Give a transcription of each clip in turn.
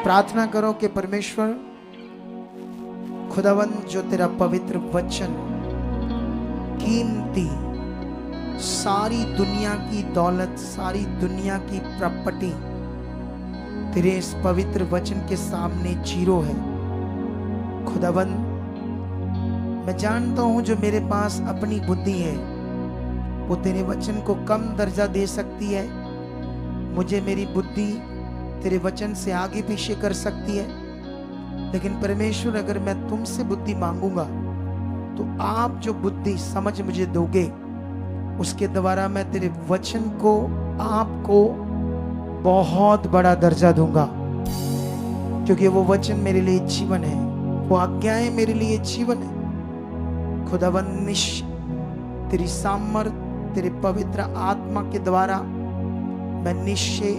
प्रार्थना करो कि परमेश्वर खुदावंद जो तेरा पवित्र वचन कीमती, सारी दुनिया की दौलत, सारी दुनिया की प्रॉपर्टी तेरे इस पवित्र वचन के सामने जीरो है। खुदावंद मैं जानता हूं जो मेरे पास अपनी बुद्धि है वो तेरे वचन को कम दर्जा दे सकती है। मुझे मेरी बुद्धि तेरे वचन से आगे पीछे कर सकती है, लेकिन परमेश्वर अगर मैं तुमसे बुद्धि मांगूंगा तो आप जो बुद्धि समझ मुझे दोगे उसके द्वारा मैं तेरे वचन को आपको बहुत बड़ा दर्जा दूंगा, क्योंकि वो वचन मेरे लिए जीवन है, वो आज्ञाएं मेरे लिए जीवन है। खुदावंद तेरी सामर्थ, तेरे पवित्र आत्मा के द्वारा मैं निश्चय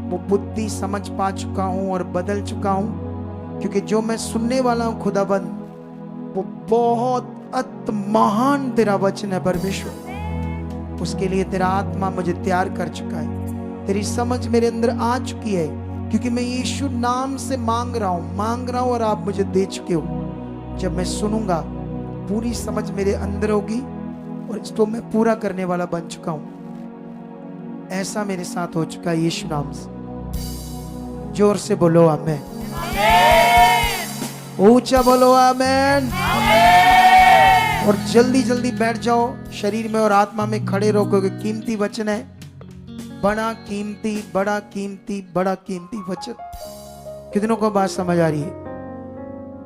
वो बुद्धि समझ पा चुका हूं और बदल चुका हूं, क्योंकि जो मैं सुनने वाला हूं खुदावंद वो बहुत अति महान तेरा वचन है परमेश्वर। उसके लिए तेरा आत्मा मुझे तैयार कर चुका है, तेरी समझ मेरे अंदर आ चुकी है, क्योंकि मैं यीशु नाम से मांग रहा हूं और आप मुझे दे चुके हो। जब मैं सुनूंगा पूरी समझ मेरे अंदर होगी और इसको मैं पूरा करने वाला बन चुका हूं। ऐसा मेरे साथ हो चुका है यीशु नाम से। जोर से बोलो आमेन, ऊंचा बोलो आमेन। और जल्दी जल्दी बैठ जाओ शरीर में और आत्मा में खड़े रहो, क्योंकि कीमती वचन है, बड़ा कीमती, बड़ा कीमती, बड़ा कीमती वचन। कितनों को बात समझ आ रही है?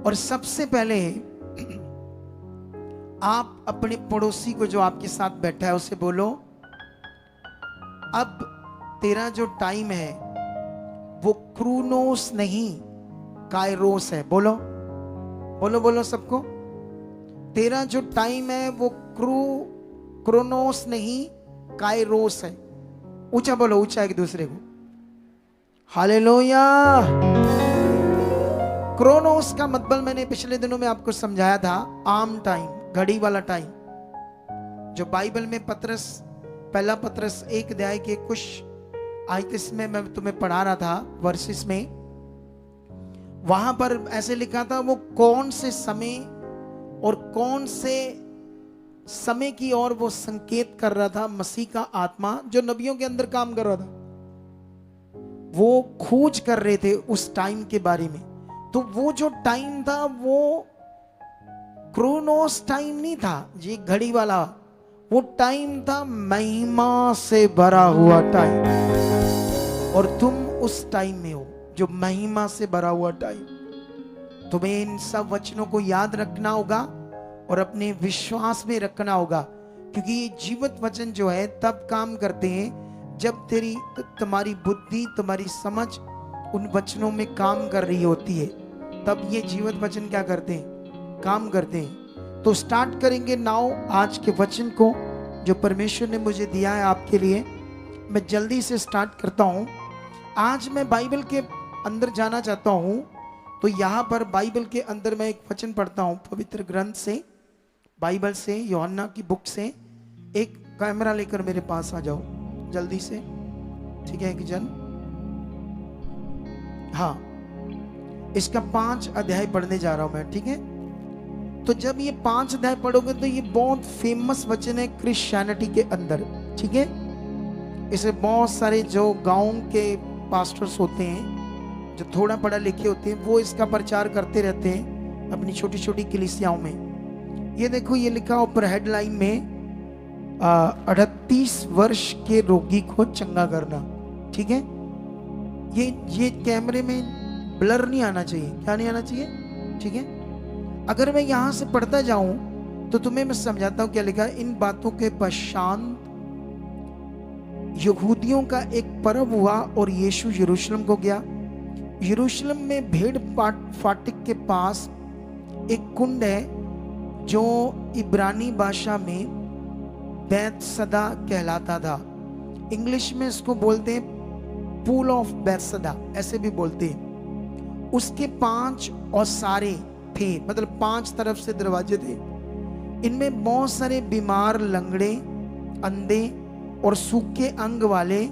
और सबसे पहले आप अपने पड़ोसी को जो आपके साथ बैठा है उसे बोलो, अब तेरा जो टाइम है वो क्रोनोस नहीं काइरोस है। बोलो बोलो बोलो सबको, तेरा जो टाइम है वो क्रोनोस नहीं काइरोस है। ऊंचा बोलो, ऊंचा एक दूसरे को, हालेलुया। क्रोनोस का मतलब मैंने पिछले दिनों में आपको समझाया था, आम टाइम, घड़ी वाला टाइम। जो बाइबल में पहला पत्रस 1 अध्याय के कुछ आयत में मैं तुम्हें पढ़ा रहा था वर्सेस में, वहां पर ऐसे लिखा था वो कौन से समय और कौन से समय की ओर वो संकेत कर रहा था। मसीह का आत्मा जो नबियों के अंदर काम कर रहा था, वो खोज कर रहे थे उस टाइम के बारे में। तो वो जो टाइम था वो क्रोनोस टाइम नहीं था, ये घड़ी वाला, वो टाइम था महिमा से भरा हुआ टाइम। और तुम उस टाइम में हो जो महिमा से भरा हुआ टाइम। तुम्हें इन सब वचनों को याद रखना होगा और अपने विश्वास में रखना होगा, क्योंकि ये जीवित वचन जो है तब काम करते हैं जब तुम्हारी बुद्धि, तुम्हारी समझ उन वचनों में काम कर रही होती है, तब ये जीवित वचन क्या करते हैं? काम करते हैं। तो स्टार्ट करेंगे नाउ आज के वचन को जो परमेश्वर ने मुझे दिया है आपके लिए। मैं जल्दी से स्टार्ट करता हूं। आज मैं बाइबल के अंदर जाना चाहता हूं, तो यहां पर बाइबल के अंदर मैं एक वचन पढ़ता हूं पवित्र ग्रंथ से, बाइबल से, यूहन्ना की बुक से। एक कैमरा लेकर मेरे पास आ जाओ जल्दी से, ठीक है? एक जन, हाँ, इसका 5 अध्याय पढ़ने जा रहा हूं मैं, ठीक है? तो जब ये 5 अध्याय पढ़ोगे तो ये बहुत फेमस वचन है क्रिश्चियनिटी के अंदर, ठीक है? इसे बहुत सारे जो गांव के पास्टर्स होते हैं, जो थोड़ा पढ़ा लिखे होते हैं, वो इसका प्रचार करते रहते हैं अपनी छोटी छोटी कलीसियाओं में। ये देखो, ये लिखा ऊपर हेडलाइन में 38 वर्ष के रोगी को चंगा करना, ठीक है? ये कैमरे में ब्लर नहीं आना चाहिए, क्या नहीं आना चाहिए, ठीक है? अगर मैं यहां से पढ़ता जाऊं तो तुम्हें मैं समझाता हूं क्या लिखा है। इन बातों के पश्चात यहूदियों का एक पर्व हुआ और यीशु यरूशलेम को गया। यरूशलेम में भेड़ फाटक के पास एक कुंड है जो इब्रानी भाषा में बैतसदा कहलाता था। इंग्लिश में इसको बोलते हैं पूल ऑफ बैतसदा, ऐसे भी बोलते हैं। उसके 5 ओसारे थे, मतलब 5 तरफ से दरवाजे थे। इनमें बहुत सारे बीमार, लंगड़े, अंधे और सूखे अंग वाले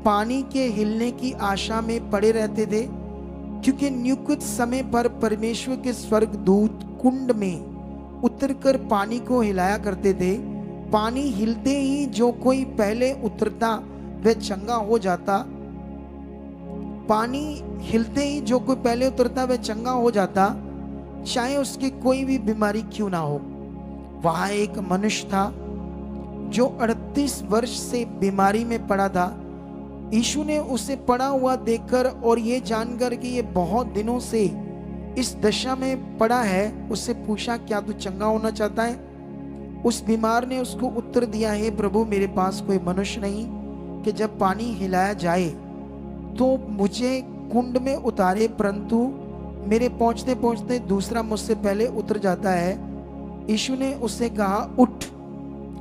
पानी के हिलने की आशा में पड़े रहते थे। क्योंकि नियुक्त समय पर परमेश्वर के स्वर्गदूत कुंड में उतरकर पानी को हिलाया करते थे। पानी हिलते ही जो कोई पहले उतरता वह चंगा हो जाता। पानी हिलते ही जो कोई पहले उतरता वह चंगा हो जाता, चाहे उसकी कोई भी बीमारी क्यों ना हो। वहां एक मनुष्य था जो 38 वर्ष से बीमारी में पड़ा था। यीशु ने उसे पड़ा हुआ देखकर और ये जानकर कि ये बहुत दिनों से इस दशा में पड़ा है, उससे पूछा, क्या तू चंगा होना चाहता है? उस बीमार ने उसको उत्तर दिया, हे प्रभु, मेरे पास कोई मनुष्य नहीं कि जब पानी हिलाया जाए तो मुझे कुंड में उतारे, परंतु मेरे पहुंचते पहुंचते दूसरा मुझसे पहले उतर जाता है। यीशु ने उससे कहा, उठ,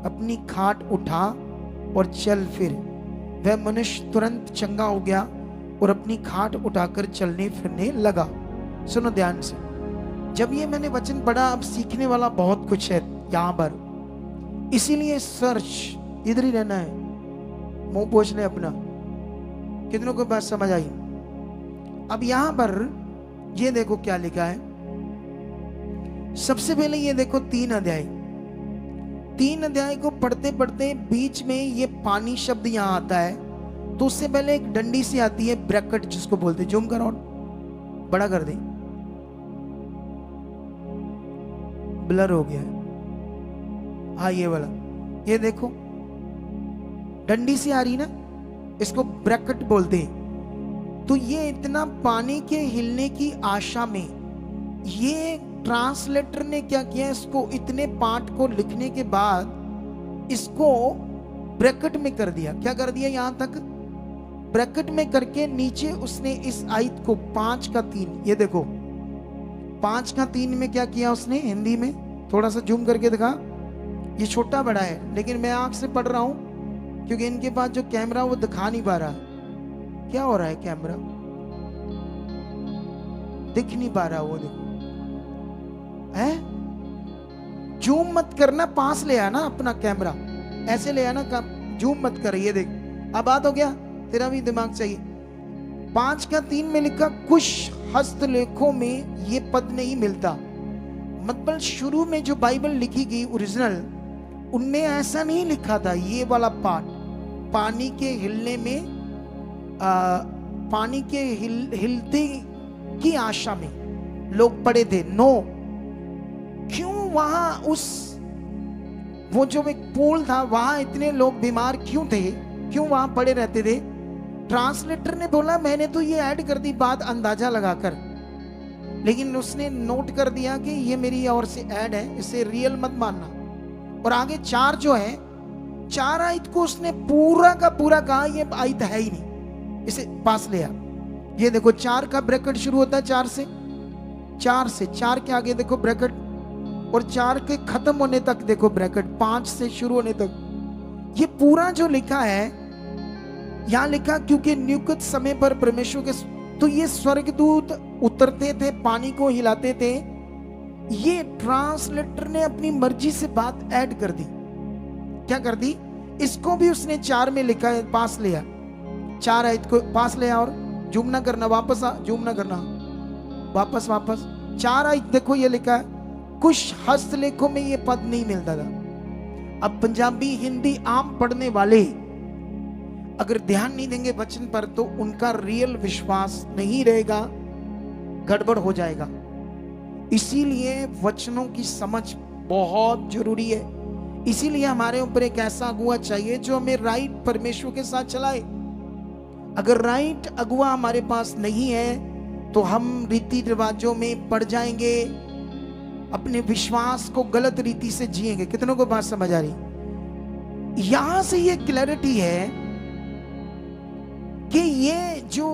अपनी खाट उठा और चल फिर। वह मनुष्य तुरंत चंगा हो गया और अपनी खाट उठाकर चलने फिरने लगा। सुनो ध्यान से, जब ये मैंने वचन पढ़ा, अब सीखने वाला बहुत कुछ है यहाँ पर, इसीलिए सर्च इधर ही रहना है। मुंह पोछ ले अपना। कितनों को बात समझ आई? अब यहां पर ये देखो क्या लिखा है। सबसे पहले ये देखो 3 अध्याय, 3 अध्याय को पढ़ते पढ़ते बीच में ये पानी शब्द यहां आता है, तो उससे पहले एक डंडी सी आती है, ब्रैकेट जिसको बोलते। जूम करो और बड़ा कर दे, ब्लर हो गया है। हाँ ये वाला, ये देखो डंडी सी आ रही ना, इसको ब्रैकेट बोलते हैं। तो ये इतना पानी के हिलने की आशा में ये ट्रांसलेटर ने क्या किया, इसको इतने पार्ट को लिखने के बाद इसको ब्रैकेट में कर दिया। क्या कर दिया? यहां तक ब्रैकेट में करके नीचे उसने इस आयत को 5 का 3, ये देखो 5 का 3 में क्या किया उसने हिंदी में, थोड़ा सा जूम करके दिखा। ये छोटा बड़ा है लेकिन मैं आंख से पढ़ रहा हूं क्योंकि इनके पास जो कैमरा वो दिखा नहीं पा रहा। क्या हो रहा है? कैमरा दिख नहीं पा रहा, वो देखो है। जूम मत करना, पास ले आना अपना कैमरा, ऐसे ले आना, जूम मत कर। ये देख, अब बात हो गया, तेरा भी दिमाग चाहिए। 5 का 3 में लिखा, कुछ हस्तलेखों में ये पद नहीं मिलता। मतलब शुरू में जो बाइबल लिखी गई ओरिजिनल, उनमें ऐसा नहीं लिखा था। ये वाला पार्ट पानी के हिलने में, पानी के हिलते की आशा में लोग पड़े थे। नो, क्यों वहां उस वो जो एक पूल था वहां इतने लोग बीमार क्यों थे, क्यों वहां पड़े रहते थे? ट्रांसलेटर ने बोला, मैंने तो ये ऐड कर दी बात अंदाजा लगाकर, लेकिन उसने नोट कर दिया कि ये मेरी ओर से ऐड है, इसे रियल मत मानना। और आगे 4 जो है, 4 आयत को उसने पूरा का पूरा कहा ये आयत है ही नहीं, इसे पास ले आ। ये देखो 4 का ब्रैकेट शुरू होता है 4 से, 4 के आगे देखो ब्रैकेट, और 4 के खत्म होने तक देखो ब्रैकेट, 5 से शुरू होने तक। ये पूरा जो लिखा है यहां लिखा, क्योंकि नियुक्त समय पर परमेश्वर के, तो ये स्वर्गदूत उतरते थे, पानी को हिलाते थे। ये ट्रांसलेटर ने अपनी मर्जी से बात ऐड कर दी। क्या कर दी? इसको भी उसने 4 में लिखा है, पास लिया। 4 आयत को पास ले और जूम ना करना, वापस आ, जूम ना करना, वापस 4 आयत देखो ये लिखा है, कुछ हस्तलेखों में ये पद नहीं मिलता था। अब पंजाबी हिंदी आम पढ़ने वाले अगर ध्यान नहीं देंगे वचन पर, तो उनका रियल विश्वास नहीं रहेगा, गड़बड़ हो जाएगा। इसीलिए वचनों की समझ बहुत जरूरी है। इसीलिए हमारे ऊपर एक ऐसा अगुआ चाहिए जो हमें राइट परमेश्वर के साथ चलाए। अगर राइट अगुआ हमारे पास नहीं है तो हम रीति रिवाजों में पड़ जाएंगे, अपने विश्वास को गलत रीति से जिएंगे। कितनों को बात समझ आ रही? यहां से ये क्लैरिटी है कि ये जो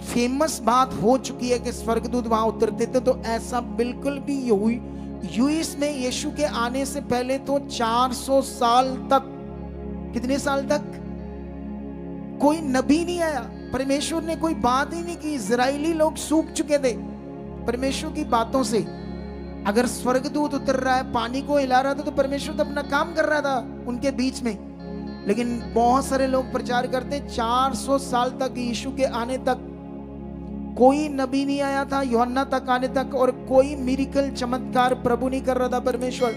फेमस बात हो चुकी है कि स्वर्गदूत वहां उतरते थे, तो ऐसा बिल्कुल भी यूएस में यीशु के आने से पहले तो 400 साल तक, कितने साल तक कोई नबी नहीं आया। परमेश्वर ने कोई बात ही नहीं की। इजरायली लोग सूख चुके थे परमेश्वर की बातों से। अगर स्वर्गदूत उतर रहा है, पानी को हिला रहा था, तो परमेश्वर तो अपना काम कर रहा था उनके बीच में। लेकिन बहुत सारे लोग प्रचार करते 400 साल तक, यीशु के आने तक कोई नबी नहीं आया था यूहन्ना तक आने तक, और कोई मिरेकल चमत्कार प्रभु नहीं कर रहा था परमेश्वर।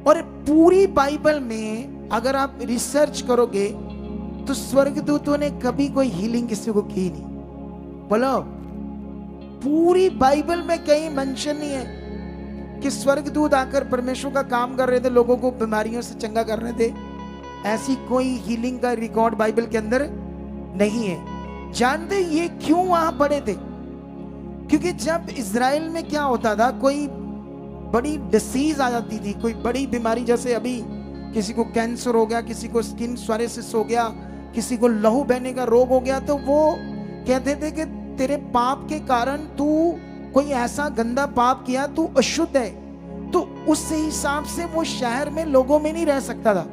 और पूरी बाइबल में अगर आप रिसर्च करोगे तो स्वर्गदूतों ने कभी कोई हीलिंग किसी को की नहीं। बोलो, पूरी बाइबल में कहीं मेंशन नहीं है कि स्वर्गदूत आकर परमेश्वर का काम कर रहे थे, लोगों को बीमारियों से चंगा कर रहे थे। ऐसी कोई हीलिंग का रिकॉर्ड बाइबल के अंदर नहीं है। जानते ये क्यों वहां पड़े थे? क्योंकि जब इज़राइल में क्या होता था, कोई बड़ी डिसीज आ जाती थी, कोई बड़ी बीमारी, जैसे अभी किसी को कैंसर हो गया, किसी को स्किन स्वायरेसिस हो गया, किसी को लहू बहने का रोग हो गया, तो वो कहते थे कि तेरे पाप के कारण तू कोई ऐसा गंदा पाप किया, तू अशुद्ध है। तो उस हिसाब से वो शहर में लोगों में नहीं रह सकता था।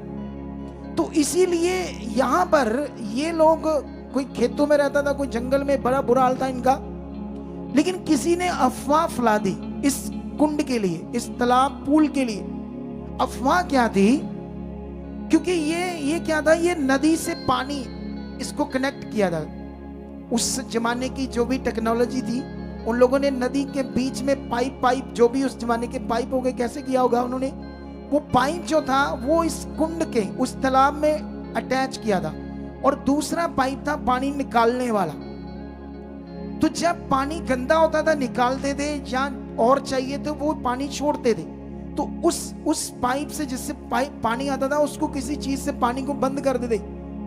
तो इसीलिए यहां पर ये लोग, कोई खेतों में रहता था, कोई जंगल में, बड़ा बुरा हाल था इनका। लेकिन किसी ने अफवाह फैला दी इस कुंड के लिए, इस तालाब पूल के लिए। अफवाह क्या थी? क्योंकि ये क्या था, ये नदी से पानी इसको कनेक्ट किया था। उस जमाने की जो भी टेक्नोलॉजी थी, उन लोगों ने नदी के बीच में पाइप जो भी उस जमाने के पाइप हो गए, कैसे किया होगा उन्होंने, वो पाइप जो था वो इस कुंड के उस तालाब में अटैच किया था, और दूसरा पाइप था पानी निकालने वाला। तो जब पानी गंदा होता था निकालते थे, या और चाहिए तो वो पानी छोड़ते थे। तो उस पाइप से, जिससे पानी आता था, उसको किसी चीज से पानी को बंद कर देते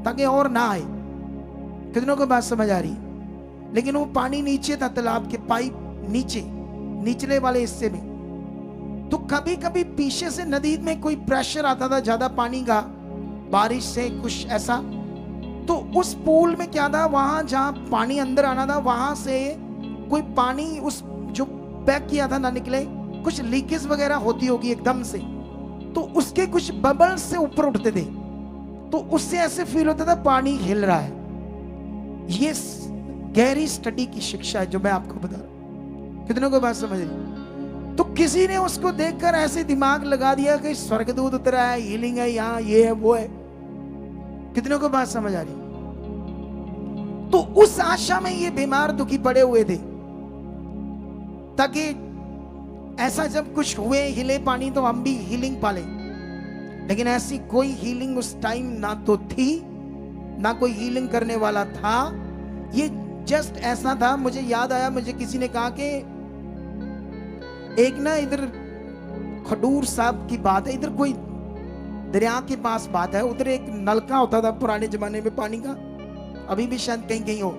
ताकि और ना आए। कितनों को बात समझ आ रही? लेकिन वो पानी नीचे था, तालाब के पाइप नीचे, निचले वाले हिस्से में। तो कभी कभी पीछे से नदी में कोई प्रेशर आता था ज्यादा पानी का, बारिश से कुछ ऐसा, तो उस पूल में क्या था, वहां जहां पानी अंदर आना था, वहां से कोई पानी उस जो पैक किया था ना निकले, कुछ लीकेज वगैरह होती होगी एकदम से, तो उसके कुछ बबल्स से ऊपर उठते थे। तो उससे ऐसे फील होता था पानी हिल रहा है। ये गहरी स्टडी की शिक्षा है जो मैं आपको बता रहा हूं। कितनों को बात समझ रही? तो किसी ने उसको देखकर ऐसे दिमाग लगा दिया कि स्वर्गदूत उतरा है, हीलिंग है यहाँ, ये है वो है। कितनों को बात समझ आ रही? तो उस आशा में ये बीमार दुखी पड़े हुए थे, ताकि ऐसा जब कुछ हुए, हिले पानी, तो हम भी हीलिंग पाले। लेकिन ऐसी कोई हीलिंग उस टाइम ना तो थी, ना कोई हीलिंग करने वाला था। ये जस्ट ऐसा था। मुझे याद आया, मुझे किसी ने कहा कि एक ना इधर खडूर साहब की बात है, इधर कोई दरिया के पास बात है, उधर एक नलका होता था पुराने जमाने में पानी का, अभी भी शायद कहीं कहीं हो।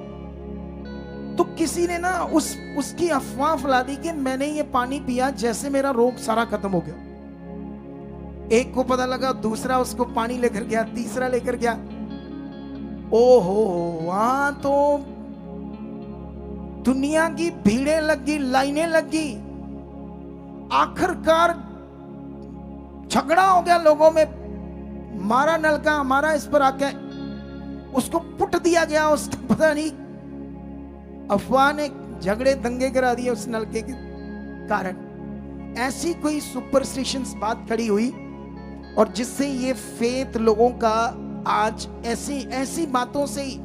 तो किसी ने ना उसकी अफवाह फैला दी कि मैंने ये पानी पिया, जैसे मेरा रोग सारा खत्म हो गया। एक को पता लगा, दूसरा उसको पानी लेकर गया, तीसरा लेकर गया। ओहो, वहां तो दुनिया की भीड़ें लगी, लाइनें लगी। आखिरकार झगड़ा हो गया लोगों में, मारा नलका हमारा, इस पर आके उसको पुट दिया गया। उसको पता नहीं, अफवाह ने झगड़े दंगे करा दिए उस नलके के कारण। ऐसी कोई सुपरस्टिशंस बात खड़ी हुई, और जिससे ये फेथ लोगों का आज ऐसी बातों से ही,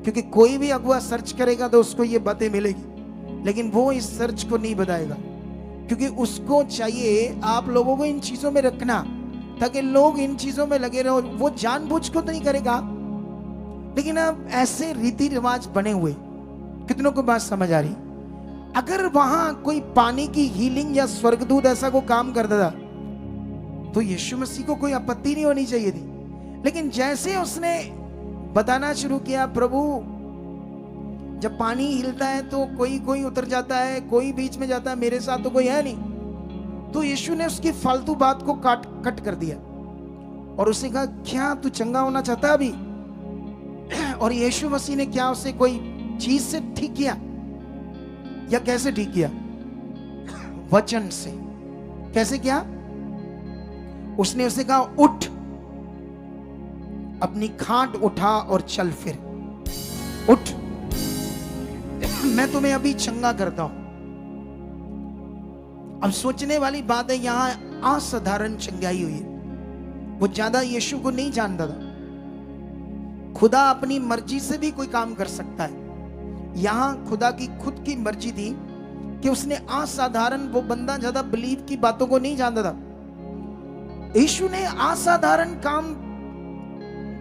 क्योंकि कोई भी अगुआ सर्च करेगा तो उसको ये बातें मिलेगी, लेकिन वो इस सर्च को नहीं बताएगा, क्योंकि उसको चाहिए आप लोगों को इन चीजों में रखना, ताकि लोग इन चीजों में लगे रहो। वो जानबूझ को तो नहीं करेगा, लेकिन अब ऐसे रीति रिवाज बने हुए। कितनों को बात समझ आ रही? अगर वहां कोई पानी की हीलिंग या स्वर्गदूत ऐसा को काम करता था, तो यीशु मसीह को कोई आपत्ति नहीं होनी चाहिए थी। लेकिन जैसे उसने बताना शुरू किया, प्रभु जब पानी हिलता है तो कोई कोई उतर जाता है, कोई बीच में जाता है, मेरे साथ तो कोई है नहीं। तो यीशु ने उसकी फालतू बात को कट कर दिया, और उसने कहा, क्या तू चंगा होना चाहता है अभी? और यीशु मसीह ने क्या उसे कोई चीज से ठीक किया, या कैसे ठीक किया? वचन से। कैसे किया? उसने उसे कहा, उठ, अपनी खाट उठा और चल फिर। उठ, मैं तुम्हें अभी चंगा करता हूं। अब सोचने वाली बात है, यहां असाधारण चंगाई हुई है। वो ज्यादा यीशु को नहीं जानता था। खुदा अपनी मर्जी से भी कोई काम कर सकता है, यहां खुदा की खुद की मर्जी थी कि उसने असाधारण, वो बंदा ज्यादा बिलीव की बातों को नहीं जानता था। यीशु ने असाधारण काम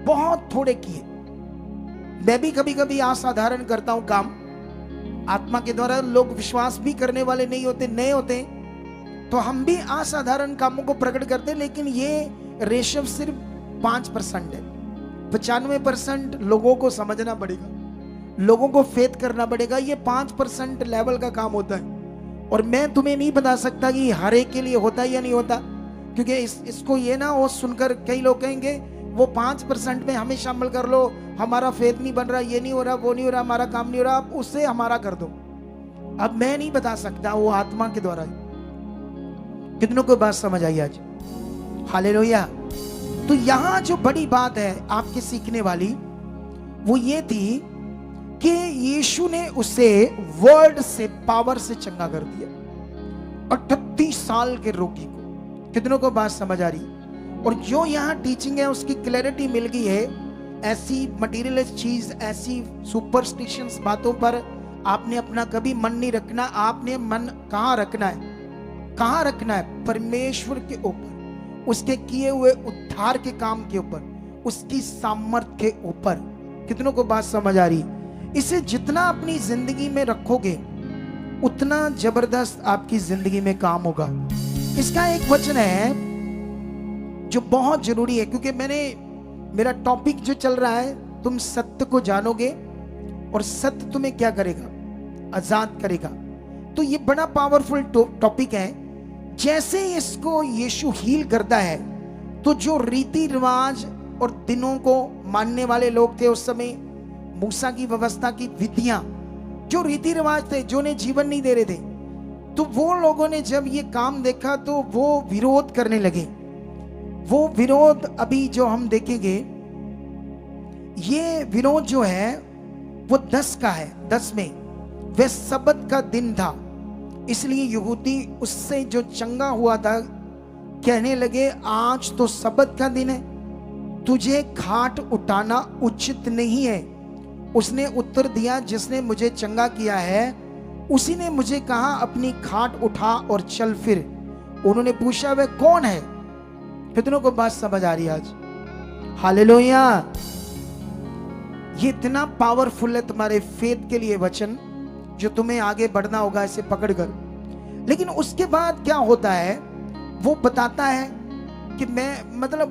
बहुत थोड़े किए। मैं भी कभी कभी असाधारण करता हूं काम, आत्मा के द्वारा। लोग विश्वास भी करने वाले नहीं होते, नए होते, तो हम भी असाधारण कामों को प्रकट करते, लेकिन ये रेशो सिर्फ 5% है। 95% लोगों को समझना पड़ेगा, लोगों को फेथ करना पड़ेगा। ये 5% लेवल का काम होता है। और मैं तुम्हें नहीं बता सकता कि हर एक के लिए होता है या नहीं होता, क्योंकि इसको ये ना वो सुनकर कई लोग कहेंगे वो 5% में हमें शामिल कर लो, हमारा फेथ नहीं बन रहा, ये नहीं हो रहा, वो नहीं हो रहा, हमारा काम नहीं हो रहा, आप उससे हमारा कर दो। अब मैं नहीं बता सकता, वो आत्मा के द्वारा। कितनों को बात समझ आई आज? हालेलुया। तो यहां जो बड़ी बात है आपके सीखने वाली, वो ये थी कि यीशु ने उसे वर्ड से, पावर से चंगा कर दिया, 38 साल के रोगी को। कितनों को बात समझ आ रही? और जो यहाँ टीचिंग है उसकी क्लैरिटी मिल गई है। ऐसी मटीरियलिस्ट चीज, ऐसी सुपरस्टिशंस बातों पर आपने अपना कभी मन नहीं रखना। आपने मन कहाँ रखना है? कहाँ रखना है? परमेश्वर के ऊपर, उसके किए हुए उद्धार के काम के ऊपर, उसकी सामर्थ्य के ऊपर। कितनों को बात समझ आ रही? इसे जितना अपनी जिंदगी में रखोगे उतना जबरदस्त आपकी जिंदगी में काम होगा। इसका एक वचन है जो बहुत जरूरी है, क्योंकि मेरा टॉपिक जो चल रहा है, तुम सत्य को जानोगे और सत्य तुम्हें क्या करेगा? आजाद करेगा। तो ये बड़ा पावरफुल टॉपिक है। जैसे इसको यीशु हील करता है, तो जो रीति रिवाज और दिनों को मानने वाले लोग थे उस समय, मूसा की व्यवस्था की विधियां, जो रीति रिवाज थे, जो ने जीवन नहीं दे रहे थे, तो वो लोगों ने जब ये काम देखा तो वो विरोध करने लगे। वो विरोध अभी जो हम देखेंगे, ये विरोध जो है वो 10 का है। 10 में वह सब्त का दिन था, इसलिए यहूदी उससे जो चंगा हुआ था कहने लगे, आज तो सब्त का दिन है, तुझे खाट उठाना उचित नहीं है। उसने उत्तर दिया, जिसने मुझे चंगा किया है उसी ने मुझे कहा, अपनी खाट उठा और चल फिर। उन्होंने पूछा, वह कौन है? कितनों को बात समझ आ रही है आज? हालेलुया। ये इतना पावरफुल है तुम्हारे फेथ के लिए वचन, जो तुम्हें आगे बढ़ना होगा इसे पकड़कर। लेकिन उसके बाद क्या होता है, वो बताता है कि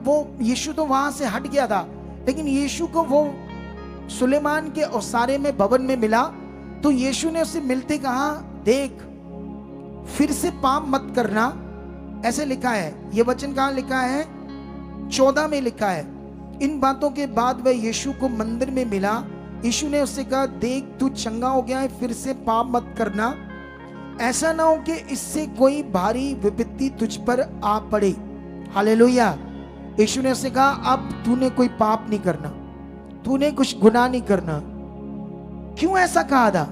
वो यीशु तो वहां से हट गया था, लेकिन यीशु को वो सुलेमान के ओसारे में, भवन में मिला, तो यीशु ने उससे मिलते कहा, देख फिर से पाप मत करना। ऐसे लिखा है, ये वचन कहाँ लिखा है? 14 में लिखा है। इन बातों के बाद वह यीशु को मंदिर में मिला। यीशु ने उससे कहा, देख तू चंगा हो गया है, फिर से पाप मत करना, ऐसा ना हो कि इससे कोई भारी विपत्ति तुझ पर आ पड़े। हालेलुया। यीशु ने उससे कहा, अब तूने कोई पाप नहीं करना, तूने कुछ गुनाह नहीं करना। क्यों ऐसा कहा था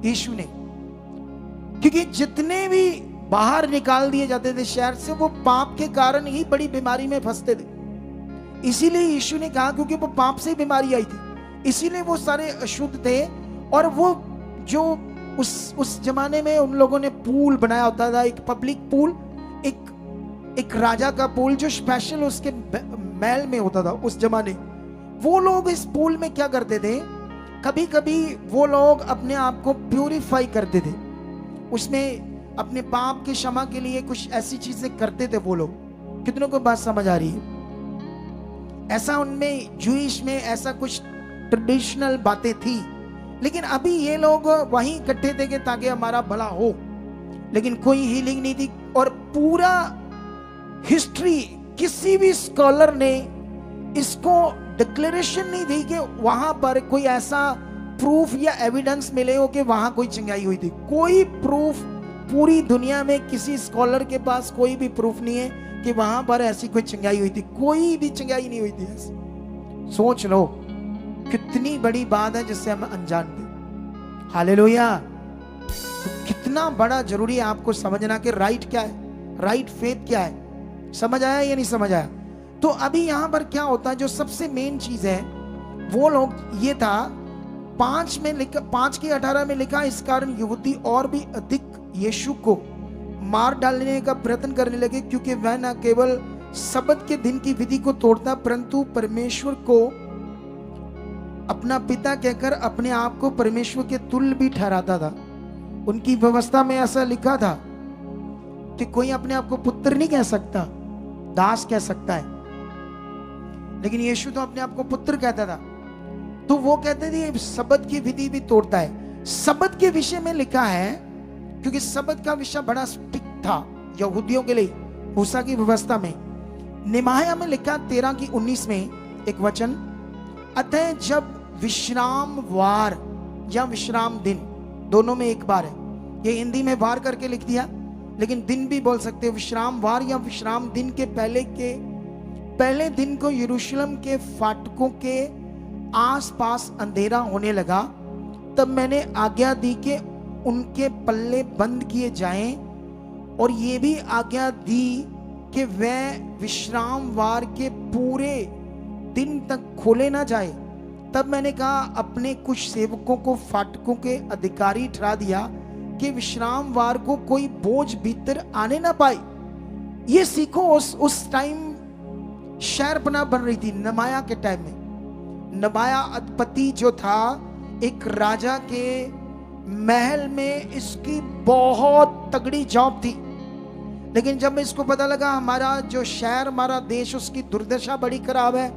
यीशु ने? क्योंकि जितने भी बाहर निकाल दिए जाते थे शहर से, वो पाप के कारण ही बड़ी बीमारी में फंसते थे। इसीलिए यीशु ने कहा, क्योंकि वो पाप से बीमारी आई थी, इसीलिए वो सारे अशुद्ध थे। और वो जो उस जमाने में उन लोगों ने पूल बनाया होता था, एक पब्लिक पूल, एक राजा का पूल जो स्पेशल उसके महल में होता था उस जमाने। वो लोग इस पूल में क्या करते थे, कभी कभी वो लोग अपने आप को प्यूरिफाई करते थे, उसमें अपने पाप के क्षमा के लिए कुछ ऐसी चीजें करते थे वो लोग। कितनों को बात समझ आ रही है? ऐसा उनमें जूइश में ऐसा कुछ ट्रेडिशनल बातें थी। लेकिन अभी ये लोग वहीं इकट्ठे थे कि ताकि हमारा भला हो, लेकिन कोई हीलिंग नहीं थी। और पूरा हिस्ट्री, किसी भी स्कॉलर ने इसको डिक्लेरेशन नहीं दी कि वहां पर कोई ऐसा प्रूफ या एविडेंस मिले हो कि वहां कोई चंगाई हुई थी। कोई प्रूफ पूरी दुनिया में किसी स्कॉलर के पास कोई भी प्रूफ नहीं है कि वहां पर ऐसी कोई चंगाई हुई थी। कोई भी चंगाई नहीं हुई थी ऐसी। सोच लो कितनी बड़ी बात है जिससे हम अनजान थे। हालेलुया। तो कितना बड़ा जरूरी है आपको समझना कि राइट क्या है, राइट फेथ क्या है। समझ आया या नहीं समझ आया? तो अभी यहां पर क्या होता है, जो सबसे मेन चीज है वो लोग ये था 5:18 में लिखा, इस कारण यहूदी और भी अधिक यीशु को मार डालने का प्रयत्न करने लगे, क्योंकि वह न केवल सब्त के दिन की विधि को तोड़ता परंतु परमेश्वर को अपना पिता कहकर अपने आप को परमेश्वर के तुल्य भी ठहराता था। उनकी व्यवस्था में ऐसा लिखा था कि कोई अपने आप को पुत्र नहीं कह सकता, दास कह सकता है, लेकिन यीशु तो अपने आप को पुत्र कहता था। तो वो कहते थे सब्त की विधि भी तोड़ता है। सब्त के विषय में लिखा है, क्योंकि सब्त का विषय बड़ा स्ट्रिक्ट था यहूदियों के लिए मूसा की व्यवस्था में। निमाया में लिखा 13:19 में एक वचन, अतः जब विश्राम वार या विश्राम दिन, दोनों में एक बार है, ये हिंदी में वार करके लिख दिया, लेकिन दिन भी बोल सकते हो। विश्राम वार या विश्राम दिन के पहले दिन को यरूशलेम के फाटकों के आसपास अंधेरा होने लगा। तब मैंने आज्ञा दी कि उनके पल्ले बंद किए जाएं, और ये भी आज्ञा दी कि वह विश्राम वार के पूरे दिन तक खोले ना जाए। तब मैंने कहा, अपने कुछ सेवकों को फाटकों के अधिकारी ठहरा दिया कि विश्राम वार को कोई बोझ भीतर आने ना पाए। ये सीखो, उस टाइम शहरपना बन रही थी नमाया के टाइम में। नमाया अधिपति जो था, एक राजा के महल में इसकी बहुत तगड़ी जॉब थी, लेकिन जब इसको पता लगा हमारा जो शहर, हमारा देश, उसकी दुर्दशा बड़ी खराब है,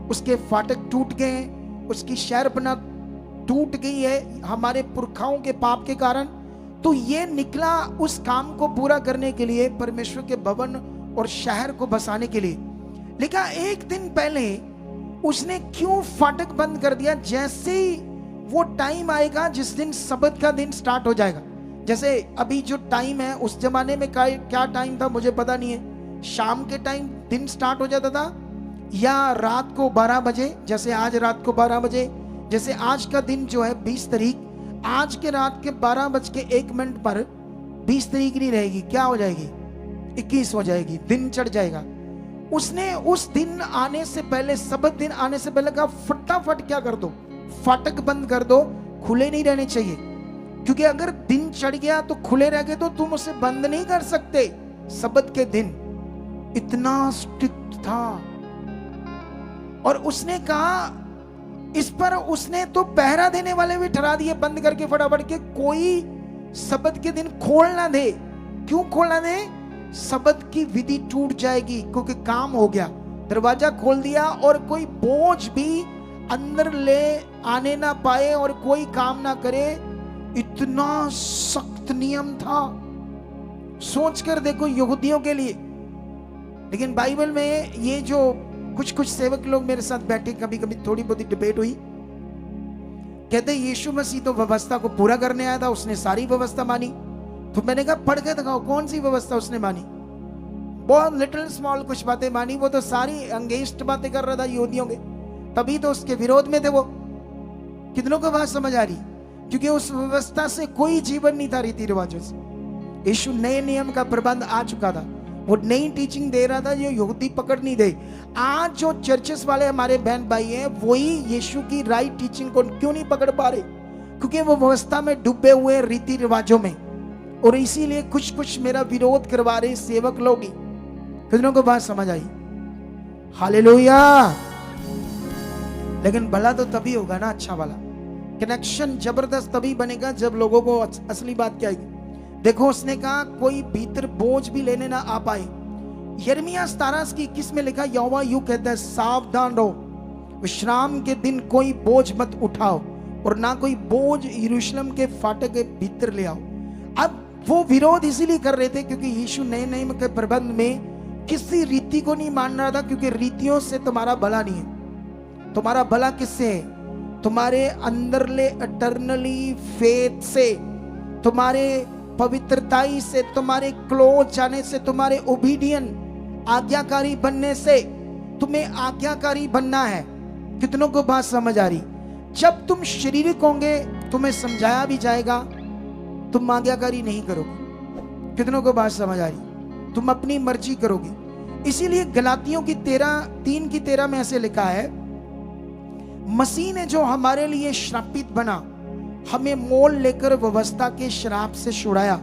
उसके फाटक टूट गए हैं, उसकी शहरपना टूट गई है हमारे पुरखाओं के पाप के कारण, तो ये निकला उस काम को पूरा करने के लिए, परमेश्वर के भवन और शहर को बसाने के लिए। लिखा एक दिन पहले उसने क्यों फाटक बंद कर दिया? जैसे ही वो टाइम आएगा जिस दिन सब्त का दिन स्टार्ट हो जाएगा, जैसे अभी जो टाइम है, उस जमाने में क्या टाइम था मुझे पता नहीं है, शाम के टाइम दिन स्टार्ट हो जाता था, या रात को 12 बजे, जैसे आज रात को 12 बजे, जैसे आज का दिन जो है 20 तारीख, आज के रात के 12:01 पर 20 तारीख नहीं रहेगी, क्या हो जाएगी? 21 हो जाएगी, दिन चढ़ जाएगा। उसने उस दिन आने से पहले, सब्त दिन आने से पहले कहा, फटाफट क्या कर दो, फाटक बंद कर दो, खुले नहीं रहने चाहिए, क्योंकि अगर दिन चढ़ गया तो खुले रह गए तो तुम उसे बंद नहीं कर सकते। सब्त के दिन इतना स्ट्रिक्ट था। और उसने कहा, इस पर उसने तो पहरा देने वाले भी ठहरा दिए बंद करके फटाफट के, कोई सब्त के दिन खोल ना दे। क्यों खोल ना दे? सब्त की विधि टूट जाएगी, क्योंकि काम हो गया, दरवाजा खोल दिया, और कोई बोझ भी अंदर ले आने ना पाए और कोई काम ना करे। इतना सख्त नियम था, सोच कर देखो यहूदियों के लिए। लेकिन बाइबल में ये जो कुछ सेवक लोग मेरे साथ बैठे, कभी कभी थोड़ी बहुत डिबेट हुई, कहते यीशु मसीह तो व्यवस्था को पूरा करने आया था, उसने सारी व्यवस्था मानी। तो मैंने कहा पढ़ के दिखाओ कौन सी व्यवस्था उसने मानी। बहुत लिटिल स्मॉल कुछ बातें मानी, वो तो सारी अंगेस्ट बातें कर रहा था यहूदियों के, तभी तो उसके विरोध में थे वो। कितनों को बात समझ आ रही? क्योंकि उस व्यवस्था से कोई जीवन नहीं था, रीति रिवाजों से। यीशु नए नियम का प्रबंध आ चुका था, वो नई टीचिंग दे रहा था जो यहूदी पकड़ नहीं दे। आज जो चर्चेस वाले हमारे बहन भाई हैं, वही यीशु की राइट टीचिंग को क्यों नहीं पकड़ पा रहे? क्योंकि वो व्यवस्था में डूबे हुए रीति रिवाजों में, और इसीलिए कुछ मेरा विरोध करवा रहे सेवक लोग ही। कितनों को बात समझ आई? हालेलुया। लेकिन भला तो तभी होगा ना, अच्छा वाला कनेक्शन जबरदस्त तभी बनेगा जब लोगों को असली बात क्या आएगी। देखो उसने कहा कोई भीतर बोझ भी लेने ना आ पाए। यिर्मयाह 17:21 में लिखा, यहोवा यूं कहता है, सावधान रहो, विश्राम के दिन कोई बोझ मत उठाओ, और ना कोई बोझ यरूशलेम के फाटक के भीतर ले आओ। अब वो विरोध इसीलिए कर रहे थे क्योंकि यीशु नए नियम के प्रबंध में किसी रीति को नहीं मान रहा था, क्योंकि रीतियों से तुम्हारा भला नहीं है। तुम्हारा भला किससे है? तुम्हारे अंदरले एटर्नली फेथ से, तुम्हारे पवित्रताई से, तुम्हारे क्लोज जाने से, तुम्हारे ओबीडियंट आज्ञाकारी बनने से। तुम्हें आज्ञाकारी बनना है। कितनों को बात समझ आ रही? जब तुम शारीरिक होंगे तुम्हें समझाया भी जाएगा, तुम आज्ञाकारी नहीं करोगे। कितनों को बात समझ आ रही? तुम अपनी मर्जी करोगे। इसीलिए गलातियों की 3:13 में ऐसे लिखा है, मसीह ने जो हमारे लिए श्रापित बना, हमें मोल लेकर व्यवस्था के श्राप से छुड़ाया,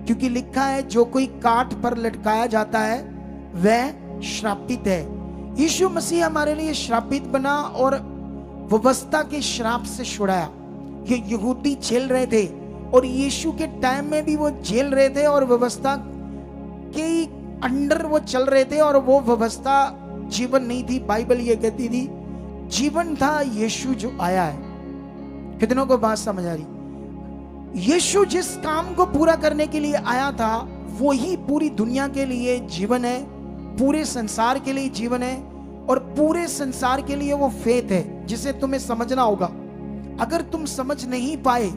क्योंकि लिखा है जो कोई काठ पर लटकाया जाता है वह श्रापित है। यीशु मसीह हमारे लिए श्रापित बना और व्यवस्था के श्राप से छुड़ाया। ये यहूदी झेल रहे थे और यीशु के टाइम में भी वो झेल रहे थे और व्यवस्था के अंडर वो चल रहे थे, और वो व्यवस्था जीवन नहीं थी। बाइबल ये कहती थी जीवन था यीशु जो आया है। कितनों को बात समझ आ रही? यीशु जिस काम को पूरा करने के लिए आया था वो ही पूरी दुनिया के लिए जीवन है, पूरे संसार के लिए जीवन है, और पूरे संसार के लिए वो फेथ है जिसे तुम्हें समझना होगा। अगर तुम समझ नहीं पाए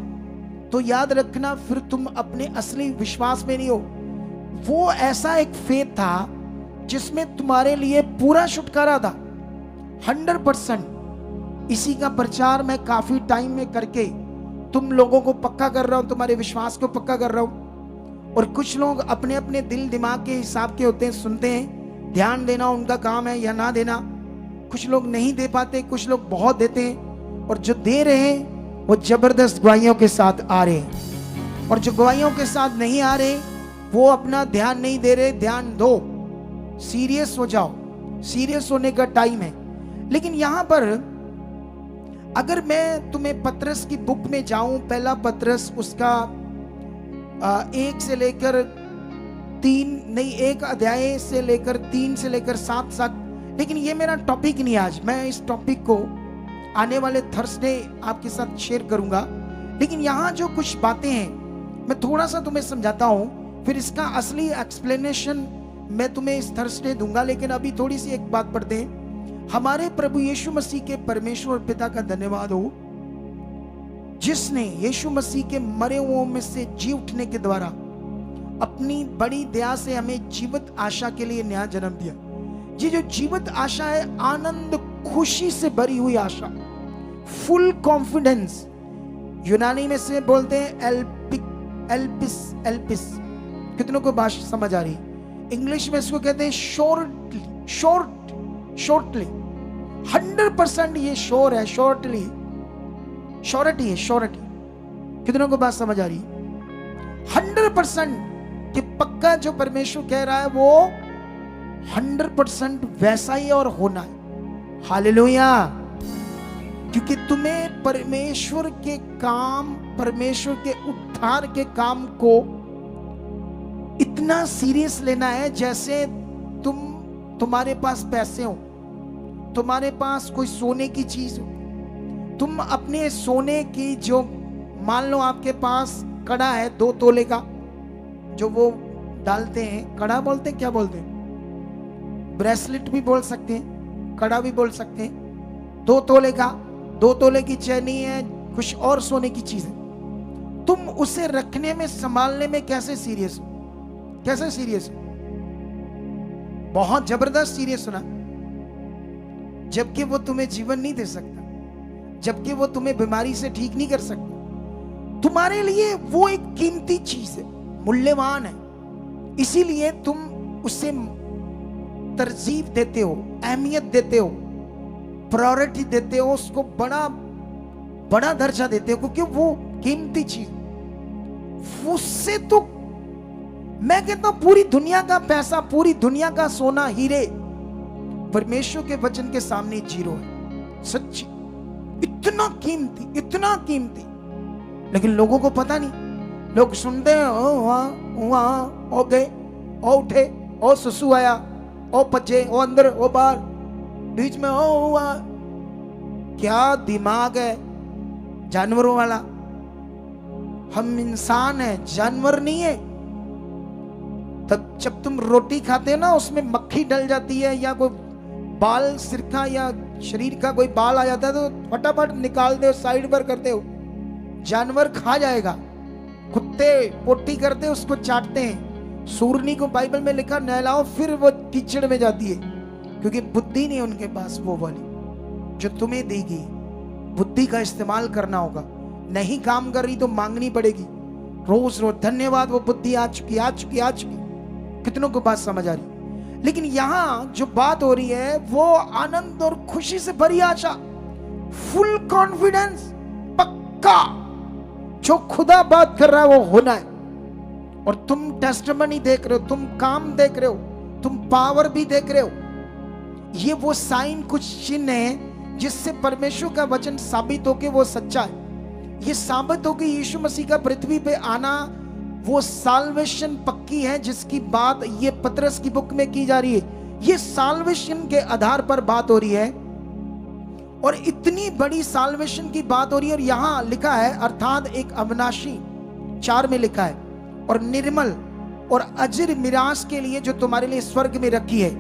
तो याद रखना फिर तुम अपने असली विश्वास में नहीं हो। वो ऐसा एक फेथ था जिसमें तुम्हारे लिए पूरा छुटकारा था, 100%। इसी का प्रचार मैं काफी टाइम में करके तुम लोगों को पक्का कर रहा हूं, तुम्हारे विश्वास को पक्का कर रहा हूं। और कुछ लोग अपने अपने दिल दिमाग के हिसाब के होते हैं, सुनते हैं, ध्यान देना उनका काम है या ना देना। कुछ लोग नहीं दे पाते, कुछ लोग बहुत देते हैं, और जो दे रहे हैं वो जबरदस्त गवाहियों के साथ आ रहे हैं, और जो गवाहियों के साथ नहीं आ रहे वो अपना ध्यान नहीं दे रहे। ध्यान दो, सीरियस हो जाओ, सीरियस होने का टाइम है। लेकिन यहां पर अगर मैं तुम्हें पतरस की बुक में जाऊं, पहला पतरस उसका 1 से लेकर 3 नहीं, 1 अध्याय से लेकर 3 से लेकर 7 तक। लेकिन ये मेरा टॉपिक नहीं आज, मैं इस टॉपिक को आने वाले थर्सडे आपके साथ शेयर करूंगा। लेकिन यहां जो कुछ बातें हैं मैं थोड़ा सा तुम्हें समझाता हूं, फिर इसका असली एक्सप्लेनेशन मैं तुम्हें इस थर्सडे दूंगा। लेकिन अभी थोड़ी सी एक बात पढ़ते हैं। हमारे प्रभु यीशु मसीह के परमेश्वर पिता का धन्यवाद हो, जिसने यीशु मसीह के मरे हुओं में से जी उठने के द्वारा अपनी बड़ी दया से हमें जीवित आशा के लिए नया जन्म दिया। ये जो जीवित आशा है, आनंद खुशी से भरी हुई आशा, फुल कॉन्फिडेंस। यूनानी में से बोलते हैं एल्पिस। एल्पिस कितनों को भाषा समझ आ रही? इंग्लिश में इसको कहते हैं शॉर्टली 100% ये श्योर है, श्योरिटी है, श्योरिटी। कितनों को बात समझ आ रही? 100% कि पक्का जो परमेश्वर कह रहा है वो 100% वैसा ही और होना है। हालेलुया। क्योंकि तुम्हें परमेश्वर के काम, परमेश्वर के उद्धार के काम को इतना सीरियस लेना है जैसे तुम्हारे पास पैसे हो, तुम्हारे पास कोई सोने की चीज हो। तुम अपने सोने की जो, मान लो आपके पास कड़ा है 2 तोले का, जो वो डालते हैं, कड़ा बोलते हैं, क्या बोलते हैं, ब्रेसलेट भी बोल सकते हैं, कड़ा भी बोल सकते हैं। 2 तोले का, 2 तोले की चैनी है, कुछ और सोने की चीज है। तुम उसे रखने में, संभालने में कैसे सीरियस हो? कैसे सीरियस हो? बहुत जबरदस्त सीरियस होना। जबकि वो तुम्हें जीवन नहीं दे सकता, जबकि वो तुम्हें बीमारी से ठीक नहीं कर सकता, तुम्हारे लिए वो एक कीमती चीज है, मूल्यवान है। इसीलिए तुम उसे तरजीह देते हो, अहमियत देते हो, प्रायोरिटी देते हो, उसको बड़ा बड़ा दर्जा देते हो, क्योंकि वो कीमती चीज। उससे तो मैं कहता हूं पूरी दुनिया का पैसा, पूरी दुनिया का सोना, हीरे परमेश्वर के वचन के सामने जीरो है। सच्ची, इतना कीमती, इतना कीमती। लेकिन लोगों को पता नहीं। लोग सुनते हैं, ओ वहां ओ गए, ओ उठे, ओ सुसु आया, ओ पचे, ओ अंदर, ओ बाहर, बीच में ओ हुआ। क्या दिमाग है जानवरों वाला? हम इंसान हैं, जानवर नहीं है। तब जब तुम रोटी खाते हो ना, उसमें मक्खी डल जाती है या कोई बाल, सिरका या शरीर का कोई बाल आ जाता है तो फटाफट निकाल दो, साइड पर करते हो, जानवर खा जाएगा। कुत्ते पोटी करते उसको चाटते हैं। सूरनी को बाइबल में लिखा नहलाओ फिर वो कीचड़ में जाती है, क्योंकि बुद्धि नहीं उनके पास वो वाली जो तुम्हें देगी। बुद्धि का इस्तेमाल करना होगा। नहीं काम कर रही तो मांगनी पड़ेगी रोज रोज। धन्यवाद, वो बुद्धि आ चुकी, आ चुकी, आ चुकी। कितनों को बात समझ आ रही? लेकिन यहां जो बात हो रही है वो आनंद और खुशी से भरी आशा, फुल कॉन्फिडेंस, पक्का जो खुदा बात कर रहा है वो होना है। और तुम टेस्टिमनी देख रहे हो, तुम काम देख रहे हो, तुम पावर भी देख रहे हो। ये वो साइन, कुछ चिन्ह है जिससे परमेश्वर का वचन साबित हो के वो सच्चा है। ये साबित हो कि यीशु मसीह का पृथ्वी पे आना वो साल्वेशन पक्की है, जिसकी बात ये पतरस की बुक में की जा रही है। ये साल्वेशन के आधार पर बात हो रही है, और इतनी बड़ी साल्वेशन की बात हो रही है। और यहां लिखा है अर्थात एक अविनाशी, 4 में लिखा है, और निर्मल और अजर मिरास के लिए जो तुम्हारे लिए स्वर्ग में रखी है।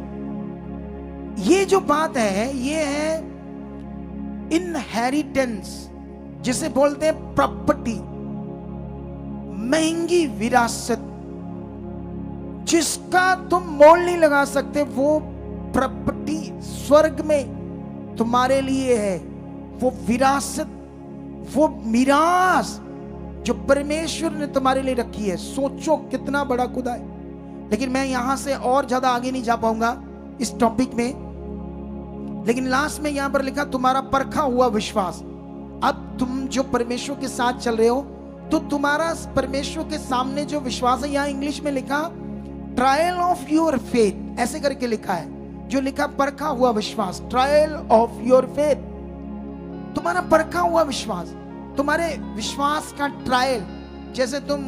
ये जो बात है ये है इनहेरिटेंस, जिसे बोलते हैं प्रॉपर्टी, महंगी विरासत, जिसका तुम मोल नहीं लगा सकते। वो प्रॉपर्टी स्वर्ग में तुम्हारे लिए है, वो विरासत, वो मिरास जो परमेश्वर ने तुम्हारे लिए रखी है। सोचो कितना बड़ा खुदा है। लेकिन मैं यहां से और ज्यादा आगे नहीं जा पाऊंगा इस टॉपिक में। लेकिन लास्ट में यहां पर लिखा तुम्हारा परखा हुआ विश्वास। अब तुम जो परमेश्वर के साथ चल रहे हो, तो तुम्हारा परमेश्वर के सामने जो विश्वास है, यहां इंग्लिश में लिखा ट्रायल ऑफ योर फेथ, ऐसे करके लिखा है। जो लिखा परखा हुआ विश्वास, ट्रायल ऑफ योर फेथ, तुम्हारा परखा हुआ विश्वास, तुम्हारे विश्वास का ट्रायल। जैसे तुम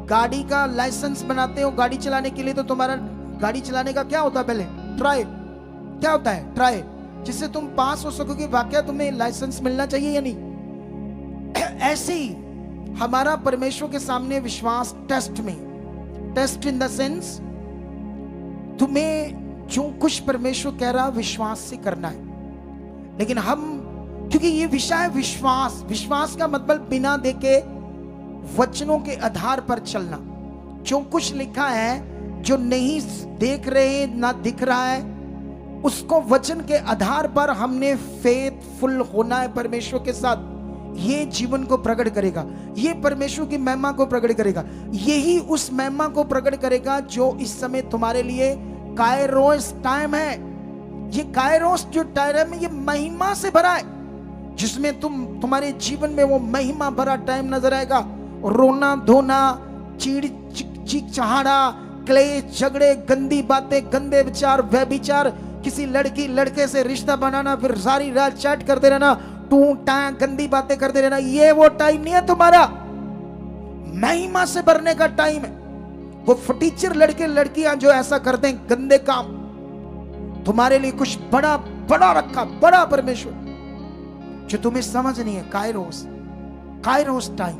गाड़ी का लाइसेंस बनाते हो गाड़ी चलाने के लिए, तो तुम्हारा गाड़ी चलाने का क्या होता है पहले? ट्रायल। क्या होता है? ट्रायल, जिससे तुम पास हो सकोगे। वाकया तुम्हें लाइसेंस मिलना चाहिए या नहीं? ऐसे ही हमारा परमेश्वर के सामने विश्वास टेस्ट में, टेस्ट इन द सेंस तुम्हें जो कुछ परमेश्वर कह रहा विश्वास से करना है। लेकिन हम, क्योंकि ये विषय है विश्वास, विश्वास का मतलब बिना देखे वचनों के आधार पर चलना। जो कुछ लिखा है, जो नहीं देख रहे ना दिख रहा है, उसको वचन के आधार पर हमने फेथफुल होना है परमेश्वर के साथ। ये जीवन को प्रकट करेगा, ये परमेश्वर की महिमा को प्रकट करेगा। यही उस महिमा को प्रकट करेगा जो इस समय तुम्हारे लिए कायरोस टाइम है। ये कायरोस जो टाइम है, ये महिमा से भरा है, जिसमें तुम्हारे जीवन में वो महिमा भरा टाइम नजर आएगा। रोना धोना, चीख चहाड़ा, क्लेश, झगड़े, गंदी बातें, गंदे विचार, व्यभिचार, किसी लड़की लड़के से रिश्ता बनाना, फिर सारी रात चैट करते रहना, टू टां गंदी बातें करते रहना, ये वो टाइम नहीं है तुम्हारा। महिमा से भरने का टाइम है। वो फटीचर लड़के लड़कियां जो ऐसा करते हैं गंदे काम, तुम्हारे लिए कुछ बड़ा बड़ा रखा, बड़ा परमेश्वर, जो तुम्हें समझ नहीं है। कायरोस, कायरोस टाइम,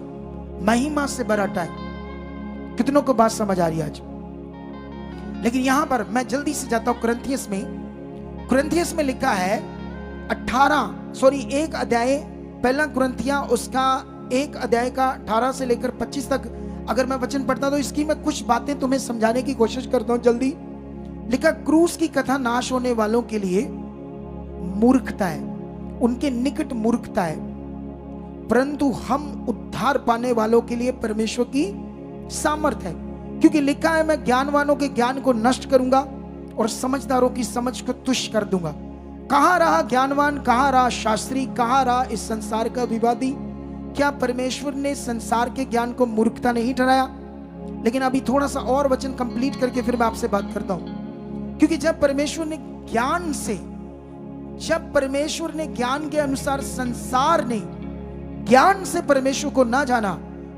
महिमा से भरा टाइम। कितनों को बात समझ आ रही है आज? लेकिन यहां पर मैं जल्दी से जाता हूं कुरिन्थियस में। कुरिन्थियस में लिखा है 1 अध्याय, पहला कुरिन्थिया उसका 1 अध्याय का 18 से लेकर 25 तक अगर मैं वचन पढ़ता तो इसकी मैं कुछ बातें तुम्हें समझाने की कोशिश करता हूं जल्दी। लिखा, क्रूस की कथा नाश होने वालों के लिए मूर्खता है, उनके निकट मूर्खता है, परंतु हम उद्धार पाने वालों के लिए परमेश्वर की सामर्थ है। क्योंकि लिखा है, मैं ज्ञानवानों के ज्ञान को नष्ट करूंगा और समझदारों की समझ को तुच्छ कर दूंगा। कहां रहा ज्ञानवान, कहां रहा शास्त्री, कहां रहा इस संसार का विवादी? क्या परमेश्वर ने संसार के ज्ञान को मूर्खता नहीं ठहराया? लेकिन अभी थोड़ा सा और वचन कंप्लीट करके फिर मैं आपसे बात करता हूं। क्योंकि जब परमेश्वर ने ज्ञान से, जब परमेश्वर ने ज्ञान के अनुसार संसार ने ज्ञान से परमेश्वर को ना जाना,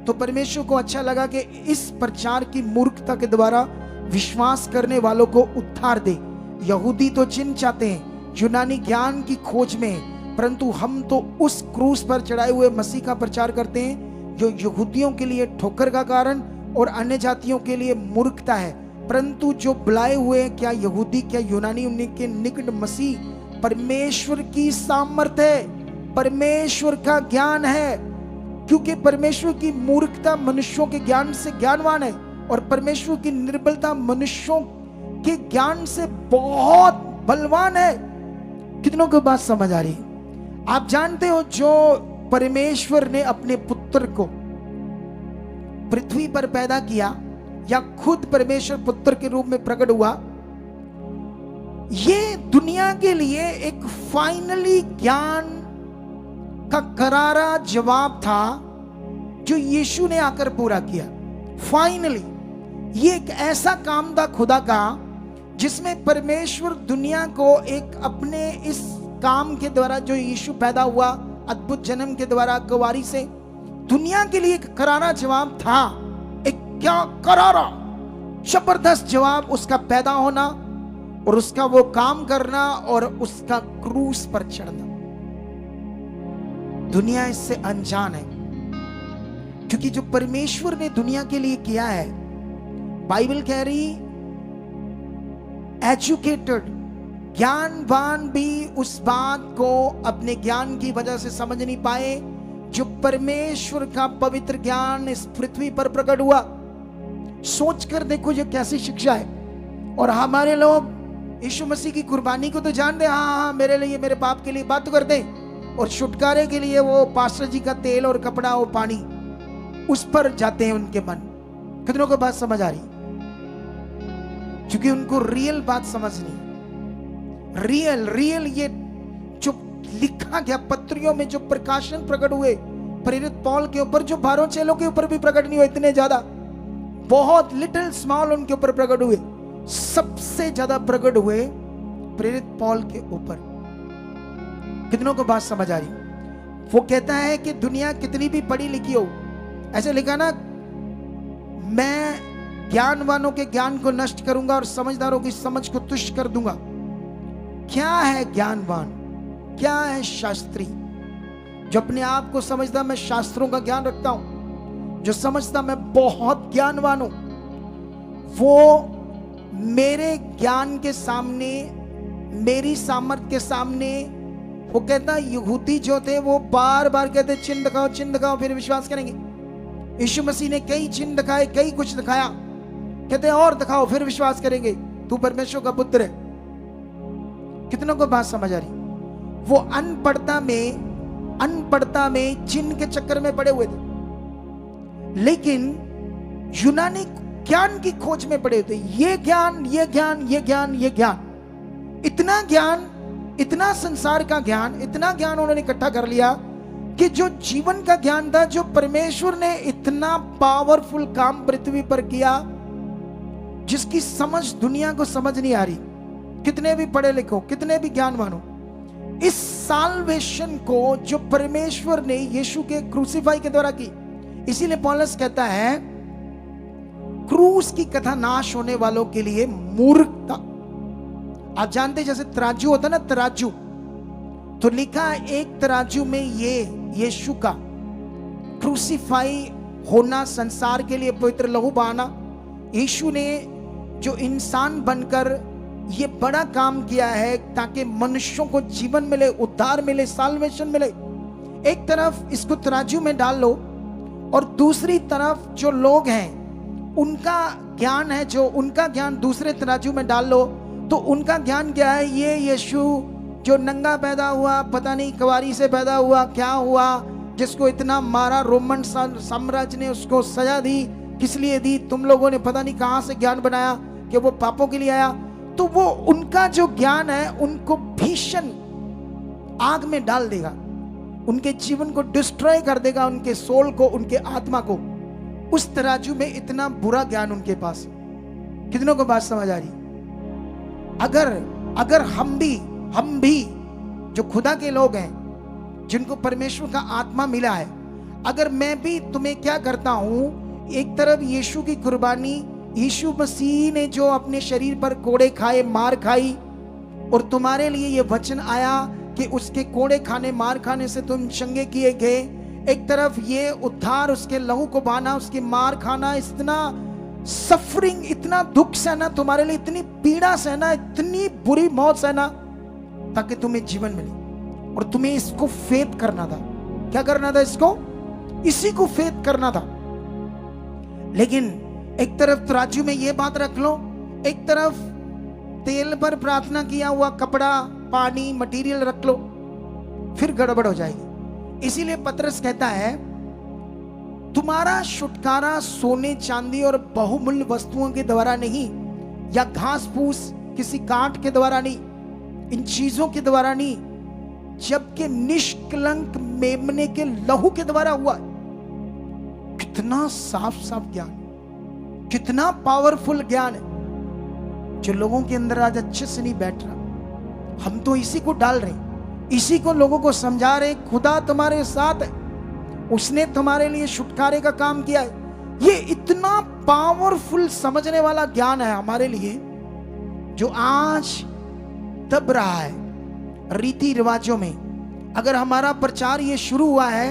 तो परमेश्वर को अच्छा लगा कि इस प्रचार की मूर्खता के द्वारा विश्वास करने वालों को उद्धार दे। यहूदी तो चिन्ह चाहते हैं, यूनानी ज्ञान की खोज में, परंतु हम तो उस क्रूस पर चढ़ाए हुए मसीह का प्रचार करते हैं जो यहूदियों के लिए ठोकर का कारण और अन्य जातियों के लिए मूर्खता है। परंतु जो बुलाए हुए, क्या यहूदी क्या यूनानी, उनके निकट मसीह परमेश्वर की सामर्थ है, परमेश्वर का ज्ञान है। क्योंकि परमेश्वर की मूर्खता मनुष्यों के ज्ञान से ज्ञानवान है, और परमेश्वर की निर्बलता मनुष्यों के ज्ञान से बहुत बलवान है। कितनों को बात समझ आ रही? आप जानते हो, जो परमेश्वर ने अपने पुत्र को पृथ्वी पर पैदा किया, या खुद परमेश्वर पुत्र के रूप में प्रकट हुआ, ये दुनिया के लिए एक फाइनली ज्ञान का करारा जवाब था जो यीशु ने आकर पूरा किया। फाइनली ये एक ऐसा काम था खुदा का जिसमें परमेश्वर दुनिया को एक अपने इस काम के द्वारा, जो यीशु पैदा हुआ अद्भुत जन्म के द्वारा कुंवारी से, दुनिया के लिए एक करारा जवाब था। एक क्या करारा जबरदस्त जवाब, उसका पैदा होना और उसका वो काम करना और उसका क्रूस पर चढ़ना। दुनिया इससे अनजान है क्योंकि जो परमेश्वर ने दुनिया के लिए किया है, बाइबल कह रही एजुकेटेड ज्ञानवान भी उस बात को अपने ज्ञान की वजह से समझ नहीं पाए जो परमेश्वर का पवित्र ज्ञान इस पृथ्वी पर प्रकट हुआ। सोचकर देखो ये कैसी शिक्षा है। और हमारे लोग यीशु मसीह की कुर्बानी को तो जानते, हाँ मेरे लिए, मेरे बाप के लिए बात तो करते, और छुटकारे के लिए वो पास्टर जी का तेल और कपड़ा और पानी, उस पर जाते हैं उनके मन। कितनों को बात समझ आ रही? क्योंकि उनको रियल बात समझनी, रियल ये जो लिखा गया पत्रियों में, जो प्रकाशन प्रकट हुए प्रेरित पौल के ऊपर, जो 12 चेलों के ऊपर भी प्रकट नहीं हुए, इतने ज्यादा, बहुत लिटिल स्मॉल उनके ऊपर प्रकट हुए, सबसे ज्यादा प्रकट हुए प्रेरित पौल के ऊपर। कितनों को बात समझ आ रही? वो कहता है कि दुनिया कितनी भी पढ़ी लिखी हो, ऐसे लिखा ना, मैं ज्ञानवानों के ज्ञान को नष्ट करूंगा और समझदारों की समझ को तुच्छ कर दूंगा। क्या है ज्ञानवान? क्या है शास्त्री? जो अपने आप को समझता मैं शास्त्रों का ज्ञान रखता हूं, जो समझता मैं बहुत ज्ञानवान हूं, वो मेरे ज्ञान के सामने, मेरी सामर्थ के सामने, वो कहता यहूदी जो थे वो बार बार कहते चिन्ह दिखाओ फिर विश्वास करेंगे। यीशु मसीह ने कई चिन्ह दिखाए, कई कुछ दिखाया, कहते और दिखाओ फिर विश्वास करेंगे तू परमेश्वर का पुत्र है। कितनों को बात समझ आ रही? वो अनपढ़ता में चिन्ह के चक्कर में पड़े हुए थे, लेकिन यूनानी ज्ञान की खोज में पड़े हुए थे। ये ज्ञान, इतना ज्ञान, इतना संसार का ज्ञान, इतना ज्ञान उन्होंने इकट्ठा कर लिया कि जो जीवन का ज्ञान था, जो परमेश्वर ने इतना पावरफुल काम पृथ्वी पर किया जिसकी समझ दुनिया को समझ नहीं आ रही, कितने भी पढ़े लिखो, कितने भी ज्ञानवान हो, इस साल्वेशन को जो परमेश्वर ने यीशु के क्रूसीफाई के द्वारा की। इसीलिए पौलुस कहता है क्रूस की कथा नाश होने वालों के लिए मूर्खता। आप जानते जैसे तराजू होता ना, तराजू, तो लिखा है एक तराजू में ये यीशु का क्रूसीफाई होना, संसार के लिए पवित्र लहू बहाना, यीशु ने जो इंसान बनकर ये बड़ा काम किया है ताकि मनुष्यों को जीवन मिले, उद्धार मिले, साल्वेशन मिले। एक तरफ इसको तराजू में डाल लो और दूसरी तरफ जो लोग हैं उनका ज्ञान है, जो उनका ज्ञान दूसरे तराजू में डाल लो, तो उनका ज्ञान क्या है? ये यीशु जो नंगा पैदा हुआ, पता नहीं कुंवारी से पैदा हुआ, क्या हुआ, जिसको इतना मारा, रोमन साम्राज्य ने उसको सजा दी, किस लिए दी? तुम लोगों ने पता नहीं कहां से ज्ञान बनाया कि वो पापों के लिए आया। तो वो उनका जो ज्ञान है उनको भीषण आग में डाल देगा, उनके जीवन को डिस्ट्रॉय कर देगा, उनके सोल को, उनके आत्मा को। उस तराजू में इतना बुरा ज्ञान उनके पास। कितनों को बात समझ आ रही? अगर हम भी जो खुदा के लोग हैं, जिनको परमेश्वर का आत्मा मिला है, अगर मैं भी तुम्हें क्या करता हूं, एक तरफ यीशु की कुर्बानी, यीशु मसीह ने जो अपने शरीर पर कोड़े खाए, मार खाई, और तुम्हारे लिए ये वचन आया कि उसके कोड़े खाने, मार खाने से तुम चंगे किए गए। एक तरफ ये उद्धार, उसके लहू को बहाना, उसकी मार खाना, इतना सफरिंग, इतना दुख सहना, तुम्हारे लिए इतनी पीड़ा सहना, इतनी बुरी मौत सहना, ताकि तुम्हें जीवन मिले। और तुम्हें इसको फेथ करना था। क्या करना था? इसी को फेथ करना था। लेकिन एक तरफ तराजू में ये बात रख लो, एक तरफ तेल पर प्रार्थना किया हुआ कपड़ा, पानी, मटेरियल रख लो, फिर गड़बड़ हो जाएगी। इसीलिए पतरस कहता है तुम्हारा छुटकारा सोने चांदी और बहुमूल्य वस्तुओं के द्वारा नहीं, या घास फूस किसी काट के द्वारा नहीं, इन चीजों के द्वारा नहीं, जबकि निष्कलंक मेमने के लहू के द्वारा हुआ है। कितना साफ साफ ज्ञान, कितना पावरफुल ज्ञान है जो लोगों के अंदर आज अच्छे से नहीं बैठ रहा। हम तो इसी को डाल रहे हैं, इसी को लोगों को समझा रहे हैं, खुदा तुम्हारे साथ है, उसने तुम्हारे लिए छुटकारे का काम किया है। ये इतना पावरफुल समझने वाला ज्ञान है हमारे लिए, जो आज दब रहा है रीति रिवाजों में। अगर हमारा प्रचार ये शुरू हुआ है,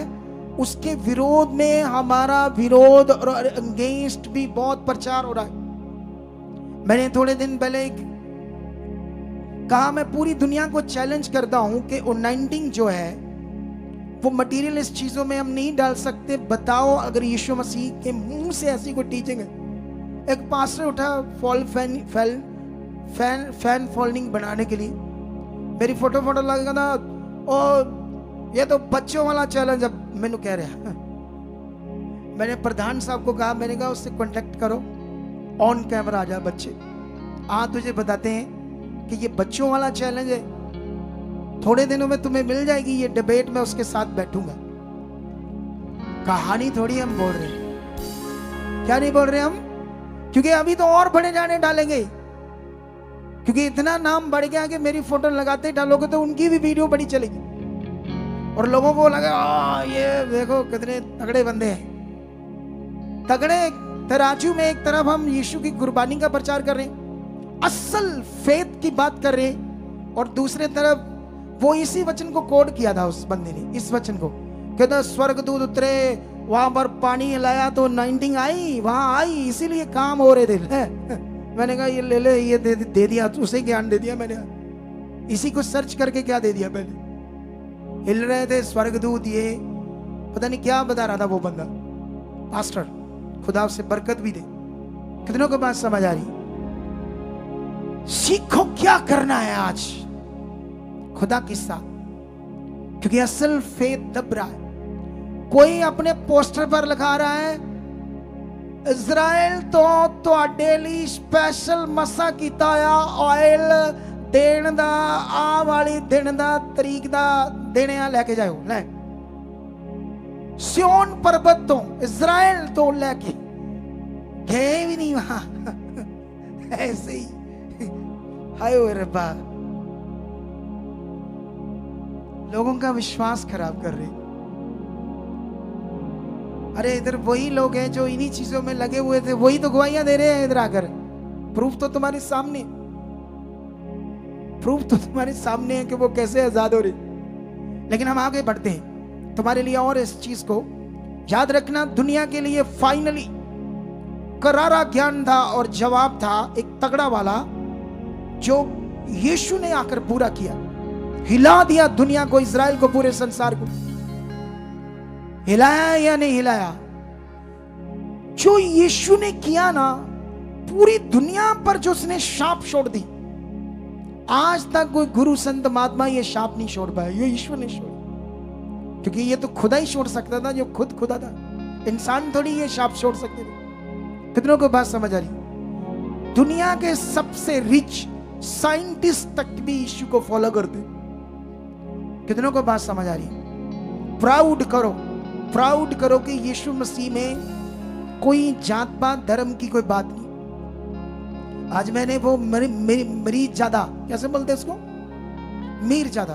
उसके विरोध में हमारा विरोध और अगेंस्ट भी बहुत प्रचार हो रहा है। मैंने थोड़े दिन पहले कहा, मैं पूरी दुनिया को चैलेंज करता हूं कि अनॉइंटिंग जो है वो मटीरियलिस्ट चीजों में हम नहीं डाल सकते। बताओ अगर यीशु मसीह के मुंह से ऐसी कोई टीचिंग है। एक पास्टर उठा फैन फॉलोइंग बनाने के लिए, मेरी फोटो लगेगा ना, और ये तो बच्चों वाला चैलेंज अब मैंने कह रहा। मैंने प्रधान साहब को कहा, मैंने कहा उससे कांटेक्ट करो, ऑन कैमरा आ जा बच्चे, तुझे बताते हैं कि ये बच्चों वाला चैलेंज है, थोड़े दिनों में तुम्हें मिल जाएगी ये डिबेट में उसके साथ बैठूंगा। कहानी थोड़ी हम बोल रहे हैं, क्या नहीं बोल रहे हम, क्योंकि अभी तो और बड़े जाने डालेंगे, क्योंकि इतना नाम बढ़ गया कि मेरी फोटो लगाते डालोगे तो उनकी भी वीडियो बड़ी चलेगी और लोगों को लगे ये देखो कितने तगड़े बंदे हैं। तगड़े तराजू में एक तरफ हम यीशु की कुर्बानी का प्रचार कर रहे हैं, असल फेथ की बात कर रहे हैं, और दूसरे तरफ वो इसी वचन को कोड किया था उस बंदे ने, इस वचन को कहता स्वर्गदूत उतरे, वहां पर पानी लाया तो 19 आई, वहां आई, इसीलिए काम हो रहे थे। मैंने कहा ये ले ले, ये दे दिया, उसे ज्ञान दे दिया मैंने, इसी को सर्च करके क्या दे दिया मैंने। हिल रहे थे स्वर्गदूत, ये पता नहीं क्या बता रहा था वो बंदा पास्टर, खुदा उसे बरकत भी दे। कितनों को बात समझ आ रही? सीखो क्या करना है आज खुदा के साथ, क्योंकि असल फेथ दब रहा है। कोई अपने पोस्टर पर लिखा रहा है इज़राइल तो ਤੁਹਾਡੇ ਲਈ स्पेशल मसा कीता आ ऑयल देण दा, आ वाली दिन दा तरीक दा देने आ लेके जाओ। ले सियोन पर्वत तो इज़राइल तो लेके गए भी नहीं वहां, ऐसे ही हाय रब्बा, लोगों का विश्वास खराब कर रहे। अरे इधर वही लोग हैं जो इन्हीं चीजों में लगे हुए थे, वही तो गवाहियां दे रहे हैं इधर आकर। प्रूफ तो तुम्हारे सामने, प्रूफ तो तुम्हारे सामने है कि वो कैसे आजाद हो रहे। लेकिन हम आगे बढ़ते हैं तुम्हारे लिए, और इस चीज को याद रखना, दुनिया के लिए फाइनली करारा ज्ञान था और जवाब था एक तगड़ा वाला, जो यीशु ने आकर पूरा किया, हिला दिया दुनिया को, इज़राइल को, पूरे संसार को हिलाया या नहीं हिलाया। जो यीशु ने किया ना, पूरी दुनिया पर जो उसने शाप छोड़ दी, आज तक कोई गुरु संत महात्मा ये शाप नहीं छोड़ पाया, ये ईश्वर ने छोड़ा, क्योंकि ये तो खुदा ही छोड़ सकता था, जो खुद खुदा था। इंसान थोड़ी ये शाप छोड़ सकते थे। कितनों को बात समझ आ रही? दुनिया के सबसे रिच साइंटिस्ट तक भी यीशु को फॉलो करते। कितनों को बात समझ आ रही? प्राउड करो, प्राउड करो कि यीशु मसीह में कोई जात पात धर्म की कोई बात नहीं। आज मैंने वो मरीज ज्यादा, कैसे बोलते हैं उसको, मीर ज्यादा,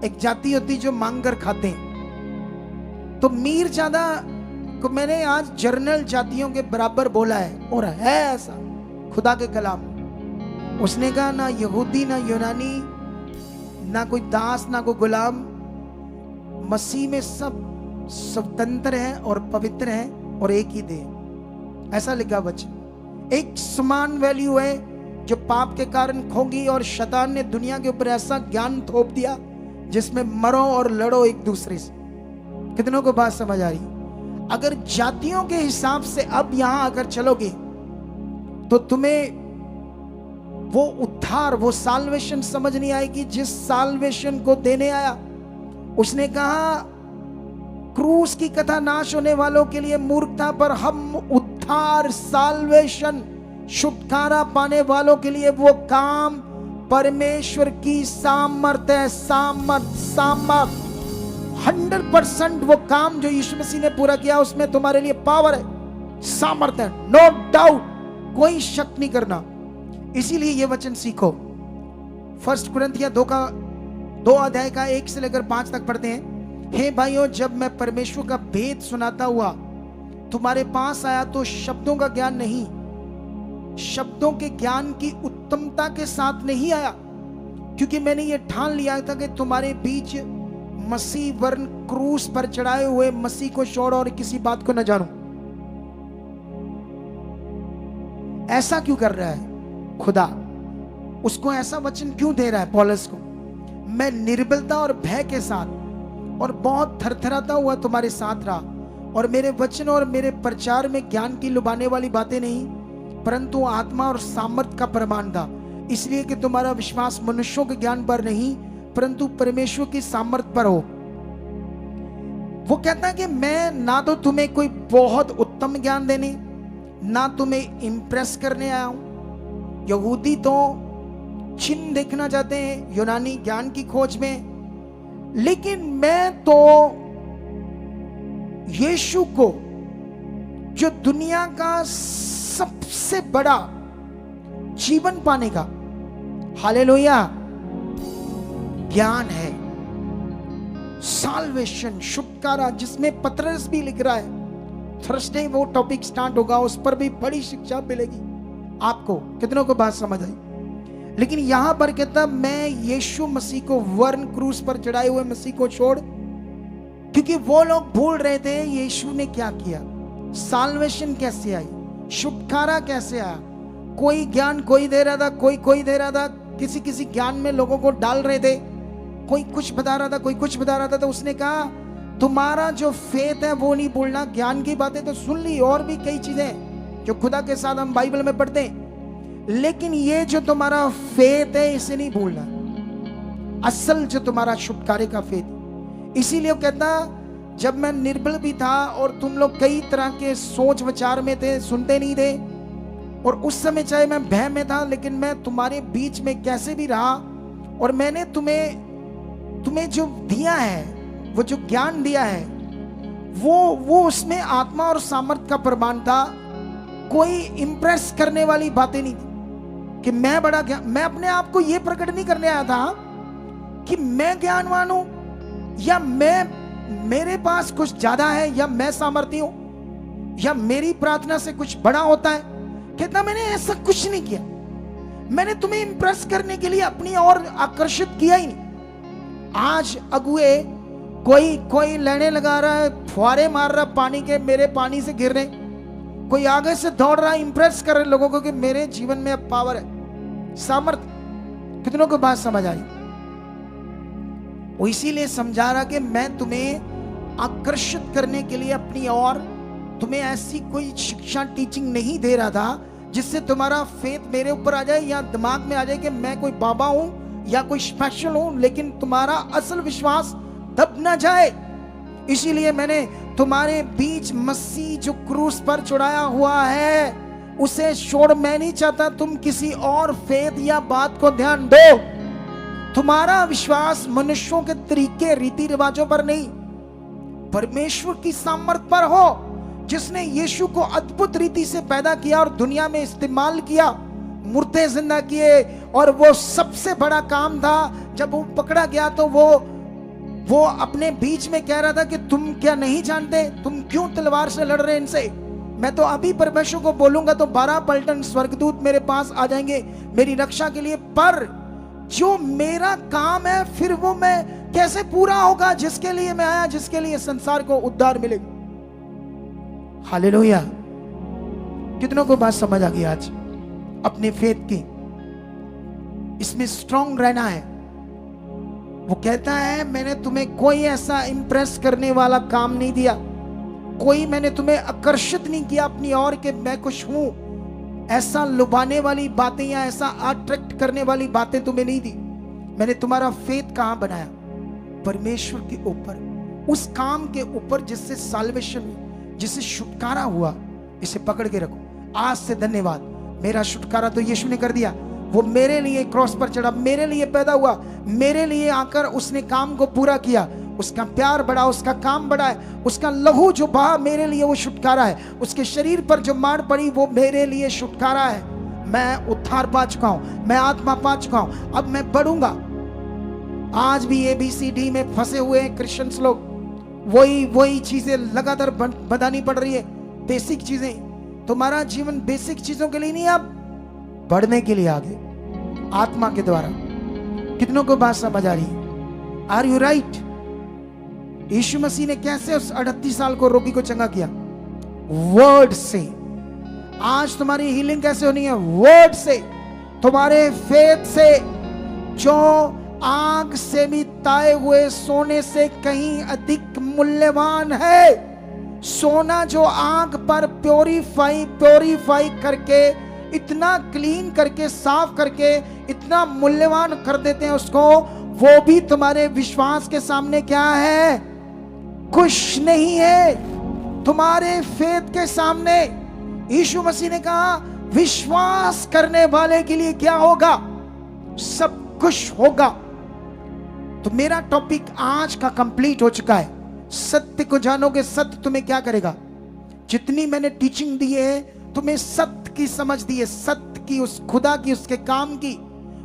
एक जाति होती जो मांग कर खाते हैं, तो मीर ज्यादा को मैंने आज जर्नल जातियों के बराबर बोला है, और है ऐसा खुदा के कलाम। उसने कहा ना यहूदी ना यूनानी, ना कोई दास ना कोई गुलाम, मसीह में सब स्वतंत्र है और पवित्र है और एक ही देह, ऐसा लिखा वचन। एक समान वैल्यू है जो पाप के कारण खोगी, और शैतान ने दुनिया के ऊपर ऐसा ज्ञान थोप दिया जिसमें मरो और लड़ो एक दूसरे से। कितनों को बात समझ आ रही? अगर जातियों के हिसाब से अब यहां आकर चलोगे तो तुम्हें वो उद्धार, वो साल्वेशन समझ नहीं आएगी जिस साल्वेशन को देने आया। उसने कहा क्रूस की कथा नाश होने वालों के लिए मूर्खता, पर हम उद्धार, साल्वेशन, छुटकारा पाने वालों के लिए वो काम परमेश्वर की सामर्थ्य है, सामर्थ 100% वो काम जो यीशु मसीह ने पूरा किया उसमें तुम्हारे लिए पावर है, सामर्थ्य है, नो डाउट, कोई शक नहीं करना। इसीलिए ये वचन सीखो। 1 कुरिन्थियों 2 अध्याय का 1 से लेकर 5 तक पढ़ते हैं। हे भाइयों, जब मैं परमेश्वर का भेद सुनाता हुआ तुम्हारे पास आया तो शब्दों का ज्ञान नहीं, शब्दों के ज्ञान की उत्तमता के साथ नहीं आया, क्योंकि मैंने ये ठान लिया था कि तुम्हारे बीच मसीह वरन क्रूस पर चढ़ाए हुए मसीह को छोड़ और किसी बात को न जानूं। ऐसा क्यों कर रहा है खुदा? उसको ऐसा वचन क्यों दे रहा है पौलुस को? मैं निर्बलता और भय के साथ और बहुत थरथराता हुआ तुम्हारे साथ रहा, और मेरे वचन और मेरे प्रचार में ज्ञान की लुभाने वाली बातें नहीं, परंतु आत्मा और सामर्थ का प्रमाण था, इसलिए कि तुम्हारा विश्वास मनुष्यों के ज्ञान पर नहीं परंतु परमेश्वर की सामर्थ पर हो। वो कहता है कि मैं ना तो तुम्हें कोई बहुत उत्तम ज्ञान देने, ना तुम्हें इंप्रेस करने आया हूं। यहूदी तो चिन्ह देखना चाहते हैं, यूनानी ज्ञान की खोज में, लेकिन मैं तो यीशु को, जो दुनिया का सबसे बड़ा जीवन पाने का, हालेलुया, ज्ञान है, साल्वेशन, छुटकारा, जिसमें पतरस भी लिख रहा है। थर्सडे वो टॉपिक स्टार्ट होगा, उस पर भी बड़ी शिक्षा मिलेगी आपको। कितनों को बात समझ आई? लेकिन यहां पर कहता, मैं यीशु मसीह को वरन क्रूस पर चढ़ाए हुए मसीह को छोड़, क्योंकि वो लोग भूल रहे थे यीशु ने क्या किया, साल्वेशन कैसे आई, छुटकारा कैसे आया। कोई ज्ञान कोई दे रहा था, कोई दे रहा था, किसी ज्ञान में लोगों को डाल रहे थे, कोई कुछ बता रहा था, कोई कुछ बता रहा था। तो उसने कहा तुम्हारा जो फेथ है वो नहीं भूलना। ज्ञान की बातें तो सुन ली, और भी कई चीजें जो खुदा के साथ हम बाइबल में पढ़ते हैं, लेकिन ये जो तुम्हारा फेथ है इसे नहीं भूलना, असल जो तुम्हारा छुटकारे का फेथ। इसीलिए वो कहता, जब मैं निर्बल भी था और तुम लोग कई तरह के सोच विचार में थे, सुनते नहीं थे, और उस समय चाहे मैं भय में था, लेकिन मैं तुम्हारे बीच में कैसे भी रहा, और मैंने तुम्हें जो दिया है, वो जो ज्ञान दिया है, वो उसमें आत्मा और सामर्थ का प्रमाण था। कोई इंप्रेस करने वाली बातें नहीं थी कि मैं बड़ा ज्ञान, मैं अपने आप को यह प्रकट नहीं करने आया था कि मैं ज्ञानवान हूं, या मेरे पास कुछ ज्यादा है, या मैं सामर्थी हूं, या मेरी प्रार्थना से कुछ बड़ा होता है। कहता मैंने ऐसा कुछ नहीं किया, मैंने तुम्हें इंप्रेस करने के लिए अपनी ओर आकर्षित किया ही नहीं। आज अगुए कोई लेने लगा रहा है, फुहारे मार रहा पानी के, मेरे पानी से गिर रहे, कोई आगे से दौड़ रहा है, इंप्रेस कर रहे लोगों को कि मेरे जीवन में अब पावर है, सामर्थ। कितनों को बात समझ आई? वो इसीलिए समझा रहा कि मैं तुम्हें आकर्षित करने के लिए अपनी ओर, तुम्हें ऐसी कोई शिक्षा टीचिंग नहीं दे रहा था जिससे तुम्हारा फेथ मेरे ऊपर आ जाए, या दिमाग में आ जाए कि मैं कोई बाबा हूं या कोई स्पेशल हूं, लेकिन तुम्हारा असल विश्वास दब ना जाए। इसीलिए मैंने तुम्हारे बीच मसीह जो क्रूस पर चढ़ाया हुआ है उसे छोड़, मैं नहीं चाहता तुम किसी और फेथ या बात को ध्यान दो। तुम्हारा विश्वास मनुष्यों के तरीके, रीति रिवाजों पर नहीं, परमेश्वर की सामर्थ पर हो, जिसने यीशु को अद्भुत रीति से पैदा किया और दुनिया में इस्तेमाल किया, मुर्दे जिंदा किए। और वो सबसे बड़ा काम था, जब वो पकड़ा गया तो वो अपने बीच में कह रहा था कि तुम क्या नहीं जानते, तुम क्यों तलवार से लड़ रहे इनसे, मैं तो अभी परमेश्वर को बोलूंगा तो 12 पलटन स्वर्गदूत मेरे पास आ जाएंगे मेरी रक्षा के लिए, पर जो मेरा काम है फिर वो मैं कैसे पूरा होगा, जिसके लिए मैं आया, जिसके लिए संसार को उद्धार मिलेगा। हालेलुया। कितनों को बात समझ आ गई? आज अपने फेथ की इसमें स्ट्रांग रहना है। वो कहता है मैंने तुम्हें कोई ऐसा इंप्रेस करने वाला काम नहीं दिया, कोई मैंने तुम्हें आकर्षित नहीं किया अपनी ओर कि मैं कुछ हूं, ऐसा लुभाने वाली बातें या ऐसा अट्रैक्ट करने वाली बातें तुम्हें नहीं दी। मैंने तुम्हारा फेथ कहां बनाया? परमेश्वर के ऊपर, उस काम के ऊपर जिससे साल्वेशन, जिससे छुटकारा हुआ। इसे पकड़ के रखो। आज से धन्यवाद, मेरा छुटकारा तो यीशु ने कर दिया, वो मेरे लिए क्रॉस पर चढ़ा, मेरे लिए पैदा हुआ, मेरे लिए आकर उसने काम को पूरा किया। उसका प्यार बढ़ा, उसका काम बढ़ा है, उसका लहू जो बहा मेरे लिए वो छुटकारा है, उसके शरीर पर जो मार पड़ी वो मेरे लिए छुटकारा है। मैं उद्धार पा चुका हूं, मैं आत्मा पा चुका हूं, अब मैं बढ़ूंगा। आज भी ABCD में फंसे हुए हैं क्रिश्चियंस लोग, वही चीजें लगातार बतानी पड़ रही है, बेसिक चीजें। तुम्हारा जीवन बेसिक चीजों के लिए नहीं, अब बढ़ने के लिए आगे आत्मा के द्वारा। कितनों को बात समझ आ रही है? Are you right? यीशु मसीह ने कैसे उस 38 साल को रोगी को चंगा किया? वर्ड से। आज तुम्हारी हीलिंग कैसे होनी है? वर्ड से, तुम्हारे फेथ से, जो आग से भी ताए हुए सोने से कहीं अधिक मूल्यवान है। सोना जो आग पर प्योरीफाई करके, इतना क्लीन करके, साफ करके, इतना मूल्यवान कर देते हैं उसको, वो भी तुम्हारे विश्वास के सामने क्या है? कुछ नहीं है। तुम्हारे फेथ के सामने यीशु मसीह ने कहा विश्वास करने वाले के लिए क्या होगा? सब कुछ होगा। तो मेरा टॉपिक आज का कंप्लीट हो चुका है। सत्य को जानोगे, सत्य तुम्हें क्या करेगा? जितनी मैंने टीचिंग दी है, तुम्हें सत्य की समझ दी है, सत्य की, उस खुदा की, उसके काम की।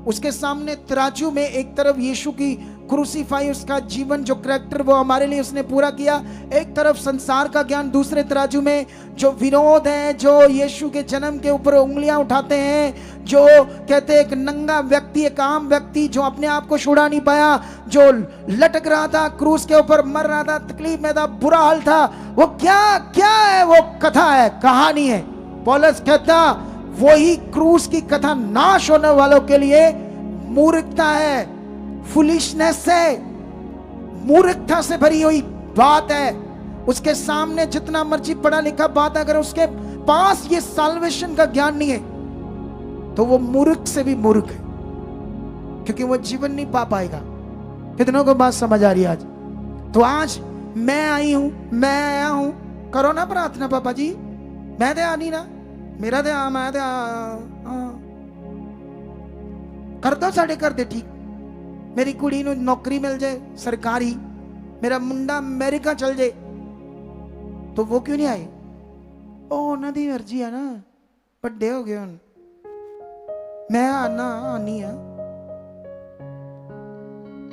उसके सामने तराजू में एक तरफ यीशु की क्रूसीफाई, उसका जीवन, जो करैक्टर वो हमारे लिए उसने पूरा किया, एक तरफ संसार का ज्ञान, दूसरे तराजू में जो विरोध है, जो यीशु के जन्म के ऊपर उंगलियां उठाते हैं, जो कहते हैं एक नंगा व्यक्ति, एक आम व्यक्ति जो अपने आप को छुड़ा नहीं पाया, जो लटक रहा था क्रूस के ऊपर, मर रहा था, तकलीफ में था, बुरा हाल था, वो क्या क्या है? वो कथा है, कहानी है। पौलुस कहता वही क्रूस की कथा नाश होने वालों के लिए मूर्खता है, फुलिशनेस है, मूर्खता से भरी हुई बात है। उसके सामने जितना मर्जी पढ़ा लिखा बात, अगर उसके पास ये साल्वेशन का ज्ञान नहीं है तो वो मूर्ख से भी मूर्ख है, क्योंकि वो जीवन नहीं पा पाएगा। कितनों को बात समझ आ रही है आज? तो आज मैं आई हूं, मैं आया हूं, करो ना प्रार्थना पापा जी, मैं दे आनी ना, मेरा दे आ, मैं दे कर दो, साढ़े कर दे, ठीक। मेरी कुड़ी नूं नौकरी मिल जाए सरकारी, मेरा मुंडा अमेरिका चल जाए, तो वो क्यों नहीं आए? ओ उन्हां दी मर्जी है ना, बड़े हो गए हुण, मैं आना आनी है।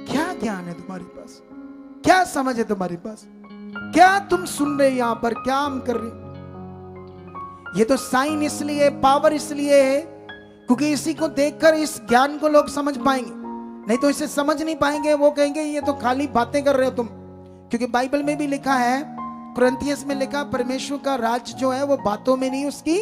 क्या ज्ञान है तुम्हारे पास? क्या समझ है तुम्हारे पास? क्या तुम सुन रहे यहां पर? क्या हम कर रहे? ये तो साइन इसलिए, पावर इसलिए है क्योंकि इसी को देखकर इस ज्ञान को लोग समझ पाएंगे, नहीं तो इसे समझ नहीं पाएंगे। वो कहेंगे ये तो खाली बातें कर रहे हो तुम, क्योंकि बाइबल में भी लिखा है, कुरिन्थियस में लिखा, परमेश्वर का राज जो है वो बातों में नहीं, उसकी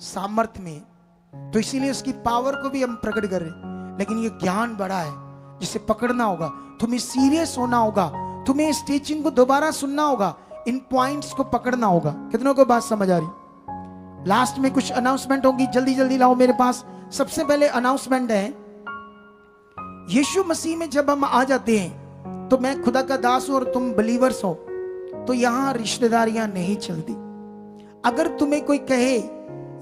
सामर्थ्य में। तो इसीलिए उसकी पावर को भी हम प्रकट कर रहे हैं। लेकिन ये ज्ञान बड़ा है जिसे पकड़ना होगा, तुम्हें सीरियस होना होगा, तुम्हें इस टीचिंग को दोबारा सुनना होगा, इन पॉइंट्स को पकड़ना होगा। कितनों को बात समझ आ रही? लास्ट में कुछ अनाउंसमेंट होगी, जल्दी जल्दी लाओ मेरे पास। सबसे पहले अनाउंसमेंट है, यीशु मसीह में जब हम आ जाते हैं, तो मैं खुदा का दास हूं और तुम बिलीवर्स हो, तो यहां रिश्तेदारियां नहीं चलती। अगर तुम्हें कोई कहे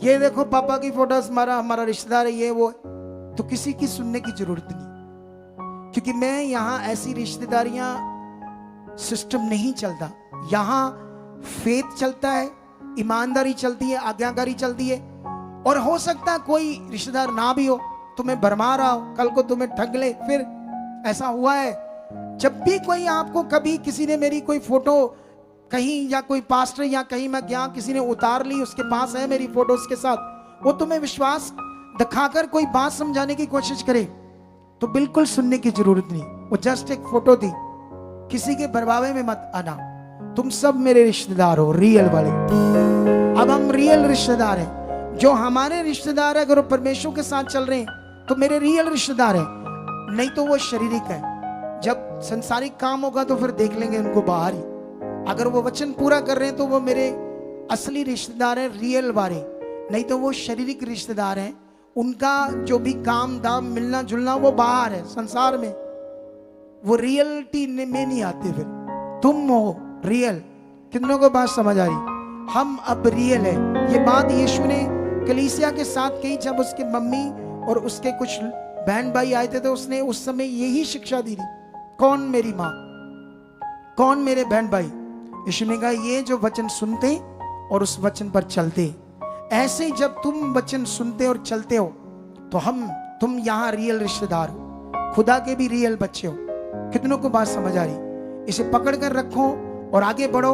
ये देखो पापा की फोटोस, हमारा रिश्तेदार है, ये वो, तो किसी की सुनने की जरूरत नहीं, क्योंकि मैं यहां ऐसी रिश्तेदारियां सिस्टम नहीं चलता। यहां फेथ चलता है, ईमानदारी चलती है, आज्ञाकारी चलती है। और हो सकता है कोई रिश्तेदार ना भी हो, तुम्हें भरमा रहा हो, कल को तुम्हें ठग ले। फिर ऐसा हुआ है, जब भी कोई आपको, कभी किसी ने मेरी कोई फोटो कहीं, या कोई पास्टर या कहीं मैं गया, किसी ने उतार ली, उसके पास है मेरी फोटो उसके साथ, वो तुम्हें विश्वास दिखाकर कोई बात समझाने की कोशिश करे, तो बिल्कुल सुनने की जरूरत नहीं। वो जस्ट एक फोटो थी, किसी के बरवावे में मत आना। तुम सब मेरे रिश्तेदार हो, रियल वाले। अब हम रियल रिश्तेदार हैं। जो हमारे रिश्तेदार है, अगर वो परमेश्वर के साथ चल रहे हैं तो मेरे रियल रिश्तेदार हैं, नहीं तो वो शारीरिक है। जब संसारिक काम होगा तो फिर देख लेंगे उनको बाहर ही। अगर वो वचन पूरा कर रहे हैं तो वो मेरे असली रिश्तेदार हैं, रियल वाले, नहीं तो वो शारीरिक रिश्तेदार हैं। उनका जो भी काम दाम, मिलना जुलना, वो बाहर है संसार में, वो रियलिटी में नहीं आते। फिर तुम हो रियल। कितनों को बात समझ आ रही? हम अब रियल है। ये बात यीशु ने कलीसिया के साथ कही, जब उसकी मम्मी और उसके कुछ बहन भाई आए थे, तो उसने उस समय यही शिक्षा दी थी, कौन मेरी माँ, कौन मेरे बहन भाई। यीशु ने कहा ये जो वचन सुनते और उस वचन पर चलते। ऐसे जब तुम वचन सुनते और चलते हो तो तुम यहाँ रियल रिश्तेदार हो, खुदा के भी रियल बच्चे हो। कितनों को बात समझ आ रही? इसे पकड़ कर रखो और आगे बढ़ो।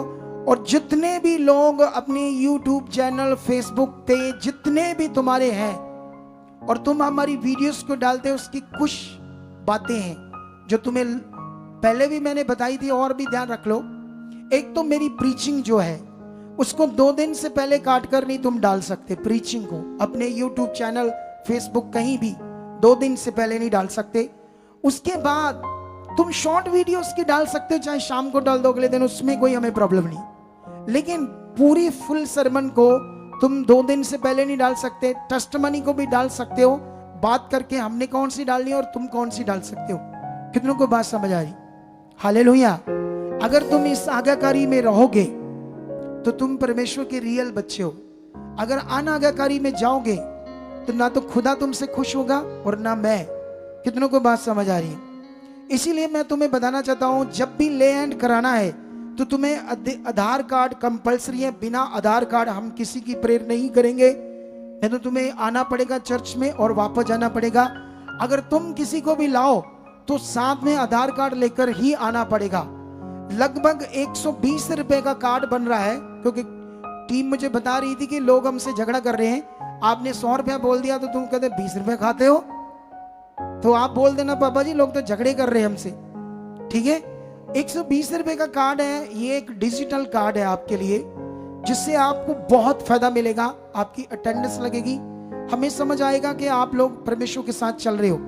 और जितने भी लोग अपने YouTube चैनल, फेसबुक पे जितने भी तुम्हारे हैं और तुम हमारी वीडियोस को डालते हो, उसकी कुछ बातें हैं जो तुम्हें पहले भी मैंने बताई थी, और भी ध्यान रख लो। एक तो मेरी प्रीचिंग जो है उसको 2 दिन से पहले काट कर नहीं तुम डाल सकते। प्रीचिंग को अपने YouTube चैनल, फेसबुक कहीं भी 2 दिन से पहले नहीं डाल सकते। उसके बाद तुम शॉर्ट वीडियोस की डाल सकते हो, चाहे शाम को डाल दो अगले दिन, उसमें कोई हमें प्रॉब्लम नहीं। लेकिन पूरी फुल सरमन को तुम 2 दिन से पहले नहीं डाल सकते। टेस्टमनी को भी डाल सकते हो, बात करके हमने कौन सी डालनी है और तुम कौन सी डाल सकते हो। कितनों को बात समझ आ रही? हालेलुया। अगर तुम इस आज्ञाकारी में रहोगे तो तुम परमेश्वर के रियल बच्चे हो। अगर अनाज्ञाकारी में जाओगे तो ना तो खुदा तुमसे खुश होगा और ना मैं। कितनों को बात समझ आ रही है? इसीलिए मैं तुम्हें बताना चाहता हूं, जब भी ले एंड कराना है तो तुम्हें आधार कार्ड कंपलसरी है। बिना आधार कार्ड हम किसी की प्रेयर नहीं करेंगे। नहीं तो तुम्हें आना पड़ेगा चर्च में और वापस जाना पड़ेगा। अगर तुम किसी को भी लाओ तो साथ में आधार कार्ड लेकर ही आना पड़ेगा। लगभग 120 रुपए का कार्ड बन रहा है, क्योंकि टीम मुझे बता रही थी कि लोग हमसे झगड़ा कर रहे हैं। आपने 100 रुपया बोल दिया तो तुम कहते 20 रुपए खाते हो, तो आप बोल देना पापा जी लोग तो झगड़े कर रहे हैं हमसे। ठीक है, 120 रुपए का कार्ड है। ये एक डिजिटल कार्ड है आपके लिए, जिससे आपको बहुत फायदा मिलेगा। आपकी अटेंडेंस लगेगी, हमें समझ आएगा कि आप लोग परमेश्वर के साथ चल रहे हो।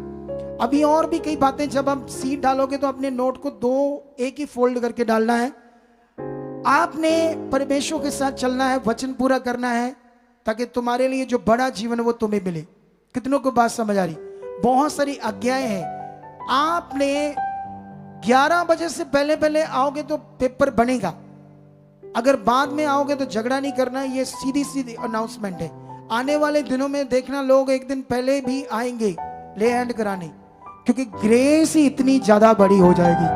अभी और भी कई बातें, जब आप सीट डालोगे तो अपने नोट को एक ही फोल्ड करके डालना है। आपने परमेश्वर के साथ चलना है, वचन पूरा करना है, ताकि तुम्हारे लिए जो बड़ा जीवन है वो तुम्हें मिले। कितनों को बात समझ आ रही? बहुत सारी आज्ञाएं हैं। आपने 11 बजे से पहले आओगे तो पेपर बनेगा। अगर बाद में आओगे तो झगड़ा नहीं करना। ये सीधी सीधी अनाउंसमेंट है। आने वाले दिनों में देखना लोग एक दिन पहले भी आएंगे ले हैंड कराने, क्योंकि ग्रेस ही इतनी ज्यादा बड़ी हो जाएगी।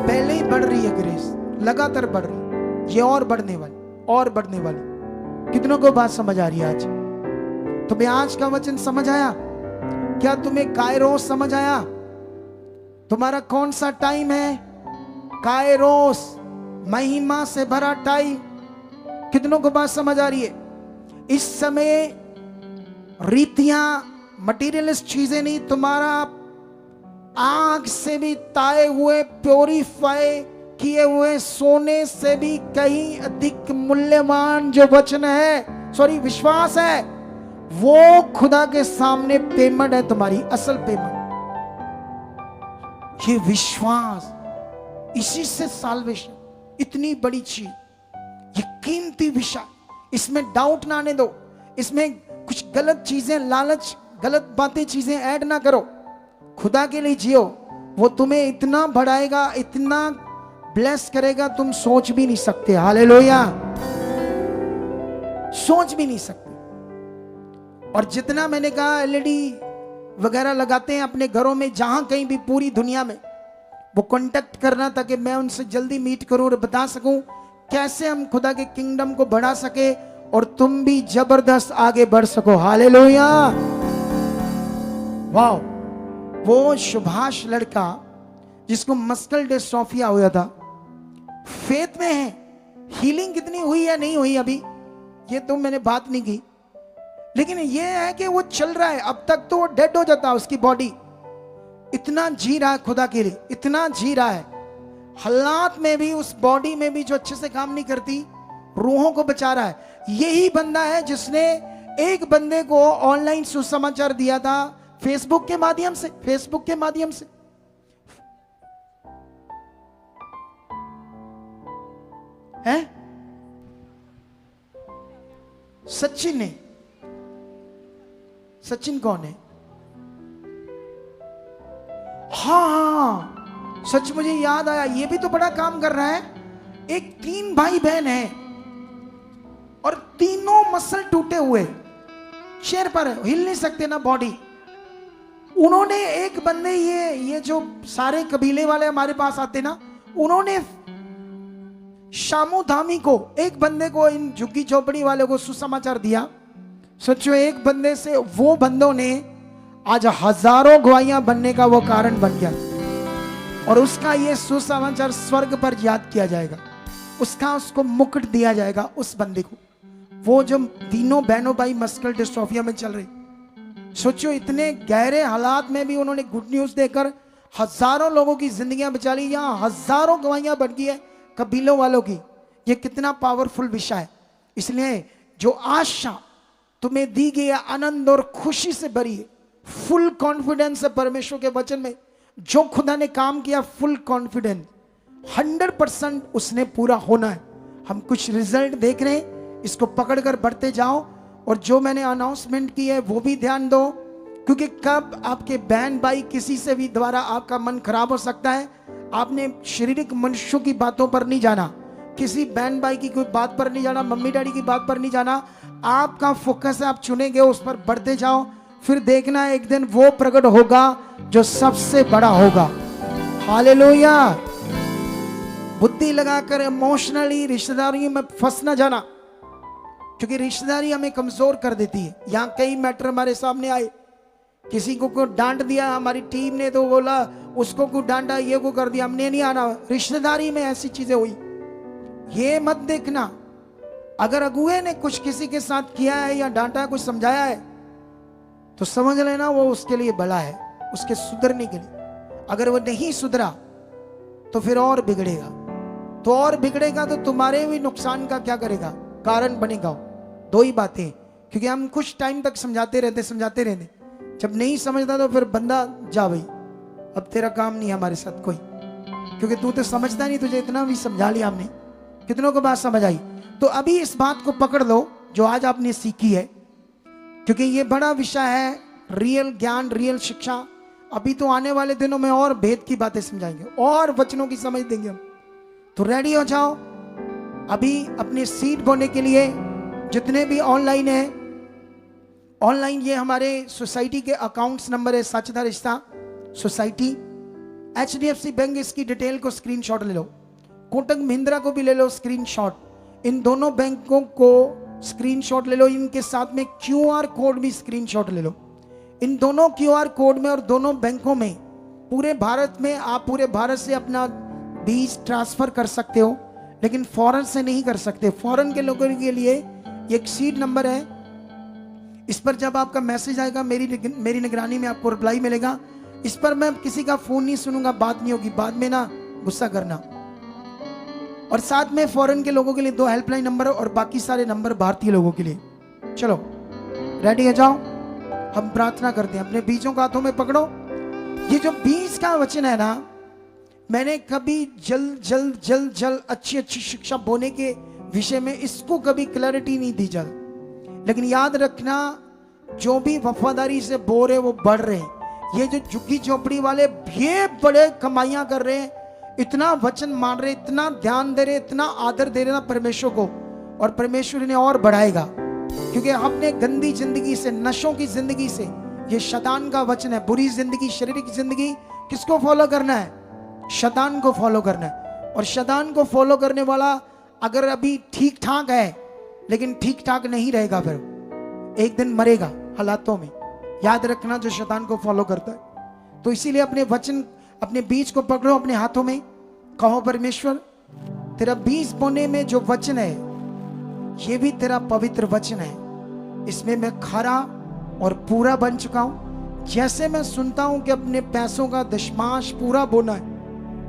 पहले ही बढ़ रही है ग्रेस, लगातार बढ़ रही, ये और बढ़ने वाली। कितनों को बात समझ आ रही है? आज तुम्हें आज का वचन समझ आया? क्या तुम्हें कायरोस समझ आया? तुम्हारा कौन सा टाइम है? कायरोस, महिमा से भरा टाइम। कितनों को बात समझ आ रही है? इस समय रीतियां, मटीरियलिस्ट चीजें नहीं, तुम्हारा आग से भी ताए हुए, प्योरीफाई किए हुए सोने से भी कहीं अधिक मूल्यवान जो वचन है, सॉरी विश्वास है, वो खुदा के सामने पेमेंट है, तुम्हारी असल पेमेंट। ये विश्वास, इसी से साल्वेशन, इतनी बड़ी चीज, ये कीमती विषय, इसमें डाउट ना आने दो। इसमें कुछ गलत चीजें, लालच, गलत बातें, चीजें ऐड ना करो। खुदा के लिए जियो, वो तुम्हें इतना बढ़ाएगा, इतना ब्लेस करेगा, तुम सोच भी नहीं सकते। हालेलुया, सोच भी नहीं सकते। और जितना मैंने कहा एलईडी वगैरह लगाते हैं अपने घरों में, जहां कहीं भी पूरी दुनिया में, वो कांटेक्ट करना ताकि मैं उनसे जल्दी मीट करूं और बता सकूं कैसे हम खुदा के किंगडम को बढ़ा सके और तुम भी जबरदस्त आगे बढ़ सको। हालेलुया। वाह, वो सुभाष लड़का जिसको मस्कुलर डिस्ट्रॉफिया हुआ था, फेथ में है। हीलिंग कितनी हुई है नहीं हुई अभी ये तो मैंने बात नहीं की, लेकिन ये है कि वो चल रहा है। अब तक तो वो डेड हो जाता, उसकी बॉडी इतना जी रहा है खुदा के लिए, इतना जी रहा है। हालात में भी, उस बॉडी में भी जो अच्छे से काम नहीं करती, रूहों को बचा रहा है। यही बंदा है जिसने एक बंदे को ऑनलाइन सुसमाचार दिया था, फेसबुक के माध्यम से। फेसबुक के माध्यम से है सचिन ने। सचिन कौन है? हाँ, सच, मुझे याद आया, ये भी तो बड़ा काम कर रहा है। एक 3 भाई बहन है और तीनों मसल टूटे हुए, शेर पर है, हिल नहीं सकते ना बॉडी। उन्होंने एक बंदे, ये जो सारे कबीले वाले हमारे पास आते ना, उन्होंने शामू धामी को, एक बंदे को, इन झुग्गी झोपड़ी वाले को सुसमाचार दिया। सोचो, एक बंदे से वो बंदों ने आज हजारों गवाहियां बनने का वो कारण बन गया। और उसका ये सुसमाचार स्वर्ग पर याद किया जाएगा, उसको मुकुट दिया जाएगा उस बंदे को, वो जो तीनों बहनों भाई मस्कुलर डिस्ट्रोफिया में चल रही। सोचो, इतने गहरे हालात में भी उन्होंने गुड न्यूज देकर हजारों लोगों की जिंदगियां बचा ली। यहाँ हजारों गवाहियां बन गई है कबीलों वालों की। ये कितना पावरफुल विषय है। इसलिए जो आशा तुम्हें दी गई है, आनंद और खुशी से भरी है, फुल कॉन्फिडेंस है परमेश्वर के वचन में। जो खुदा ने काम किया, फुल कॉन्फिडेंस, 100% उसने पूरा होना है। हम कुछ रिजल्ट देख रहे हैं, इसको पकड़कर बढ़ते जाओ। और जो मैंने अनाउंसमेंट की है वो भी ध्यान दो, क्योंकि कब आपके बहन भाई किसी से भी द्वारा आपका मन खराब हो सकता है। आपने शारीरिक मनुष्यों की बातों पर नहीं जाना, किसी बहन भाई की कोई बात पर नहीं जाना, मम्मी डैडी की बात पर नहीं जाना। आपका फोकस है, आप चुनेंगे, उस पर बढ़ते जाओ। फिर देखना एक दिन वो प्रकट होगा जो सबसे बड़ा होगा। हालेलुया। बुद्धि लगाकर इमोशनली रिश्तेदारी में फंस ना जाना, क्योंकि रिश्तेदारी हमें कमजोर कर देती है। यहाँ कई मैटर हमारे सामने आए, किसी को डांट दिया हमारी टीम ने, तो बोला उसको को डांटा, ये को कर दिया, हमने नहीं आना। रिश्तेदारी में ऐसी चीजें हुई, ये मत देखना। अगर अगुए ने कुछ किसी के साथ किया है या डांटा, कुछ समझाया है, तो समझ लेना वो उसके लिए भला है, उसके सुधरने के लिए। अगर वो नहीं सुधरा तो फिर और बिगड़ेगा, तो और बिगड़ेगा तो तुम्हारे भी नुकसान का क्या करेगा, कारण बनेगा। दो ही बातें, क्योंकि हम कुछ टाइम तक समझाते रहते, जब नहीं समझता तो फिर बंदा, जा भाई अब तेरा काम नहीं है हमारे साथ कोई, क्योंकि तू तो समझता नहीं, तुझे इतना भी समझा लिया हमने। कितनों को बात समझ आई? तो अभी इस बात को पकड़ लो जो आज आपने सीखी है, क्योंकि ये बड़ा विषय है, रियल ज्ञान, रियल शिक्षा। अभी तो आने वाले दिनों में और भेद की बातें समझाएंगे और वचनों की समझ देंगे हम। तो रेडी हो जाओ अभी अपने सीट बोने के लिए। जितने भी ऑनलाइन है, ऑनलाइन ये हमारे सोसाइटी के अकाउंट्स नंबर है, सचदा रिश्ता सोसाइटी, HDFC बैंक, इसकी डिटेल को स्क्रीनशॉट ले लो। कोटक महिंद्रा को भी ले लो स्क्रीनशॉट। इन दोनों बैंकों को स्क्रीनशॉट ले लो, इनके साथ में QR कोड भी स्क्रीनशॉट ले लो। इन दोनों QR कोड में और दोनों बैंकों में पूरे भारत में, आप पूरे भारत से अपना बीज ट्रांसफर कर सकते हो, लेकिन फॉरेन से नहीं कर सकते। फॉरेन के लोगों के लिए एक सीट नंबर है, इस पर जब आपका मैसेज आएगा, मेरी निगरानी में आपको रिप्लाई मिलेगा। इस पर मैं किसी का फोन नहीं सुनूंगा, बात नहीं होगी, बाद में ना गुस्सा करना। और साथ में फॉरेन के लोगों के लिए 2 हेल्पलाइन नंबर और बाकी सारे नंबर भारतीय लोगों के लिए। चलो रेडी हो जाओ, हम प्रार्थना करते हैं। अपने बीजों को हाथों में पकड़ो। ये जो बीज का वचन है ना, मैंने कभी जल अच्छी शिक्षा बोने के विषय में इसको कभी क्लैरिटी नहीं दी जल, लेकिन याद रखना, जो भी वफादारी से बो रहे वो बढ़ रहे हैं। ये जो झुग्गी झोपड़ी वाले ये बड़े कमाइयां कर रहे हैं, इतना वचन मान रहे, इतना ध्यान दे रहे, इतना आदर दे रहे ना परमेश्वर को, और परमेश्वर इन्हें और बढ़ाएगा। क्योंकि हमने गंदी जिंदगी से, नशों की जिंदगी से, ये शैतान का वचन है, बुरी जिंदगी, शारीरिक जिंदगी, किसको फॉलो करना है? शैतान को फॉलो करना है। और शैतान को फॉलो करने वाला अगर अभी ठीक ठाक है, लेकिन ठीक ठाक नहीं रहेगा, फिर एक दिन मरेगा हालातों में। याद रखना, जो शैतान को फॉलो करता है। तो इसीलिए अपने वचन, अपने बीज को पकड़ो अपने हाथों में, कहो परमेश्वर तेरा बीज बोने में जो वचन है, ये भी तेरा पवित्र वचन है, इसमें मैं खरा और पूरा बन चुका हूं। जैसे मैं सुनता हूं कि अपने पैसों का दशमांश पूरा बोना है,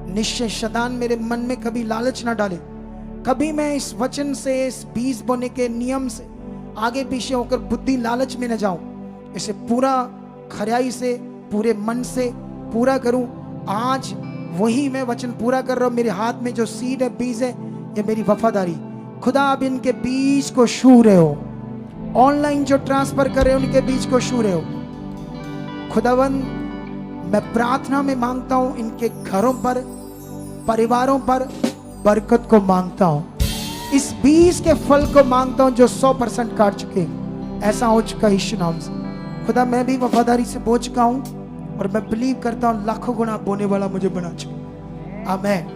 निश्चय शैतान मेरे मन में कभी लालच ना डाले। कभी मैं इस वचन से, इस बीज बोने के नियम से आगे पीछे होकर बुद्धि लालच में न जाऊं। इसे पूरा खराई से, पूरे मन से पूरा करूं। आज वही मैं वचन पूरा कर रहा हूं। मेरे हाथ में जो सीड है, बीज है, ये मेरी वफादारी। खुदा अब इनके बीज को छू रहे हो, ऑनलाइन जो ट्रांसफर कर रहे हो उनके बीज को छू रहे हो। खुदावंद, मैं प्रार्थना में मांगता हूं, इनके घरों पर, परिवारों पर बरकत को मांगता हूं। इस बीज के फल को मांगता हूं जो 100% काट चुके। ऐसा हो चुका यीशु नाम से। खुदा मैं भी वफादारी से बो चुका हूँ और मैं बिलीव करता हूँ लाखों गुना बोने वाला मुझे बना चुका। आमेन।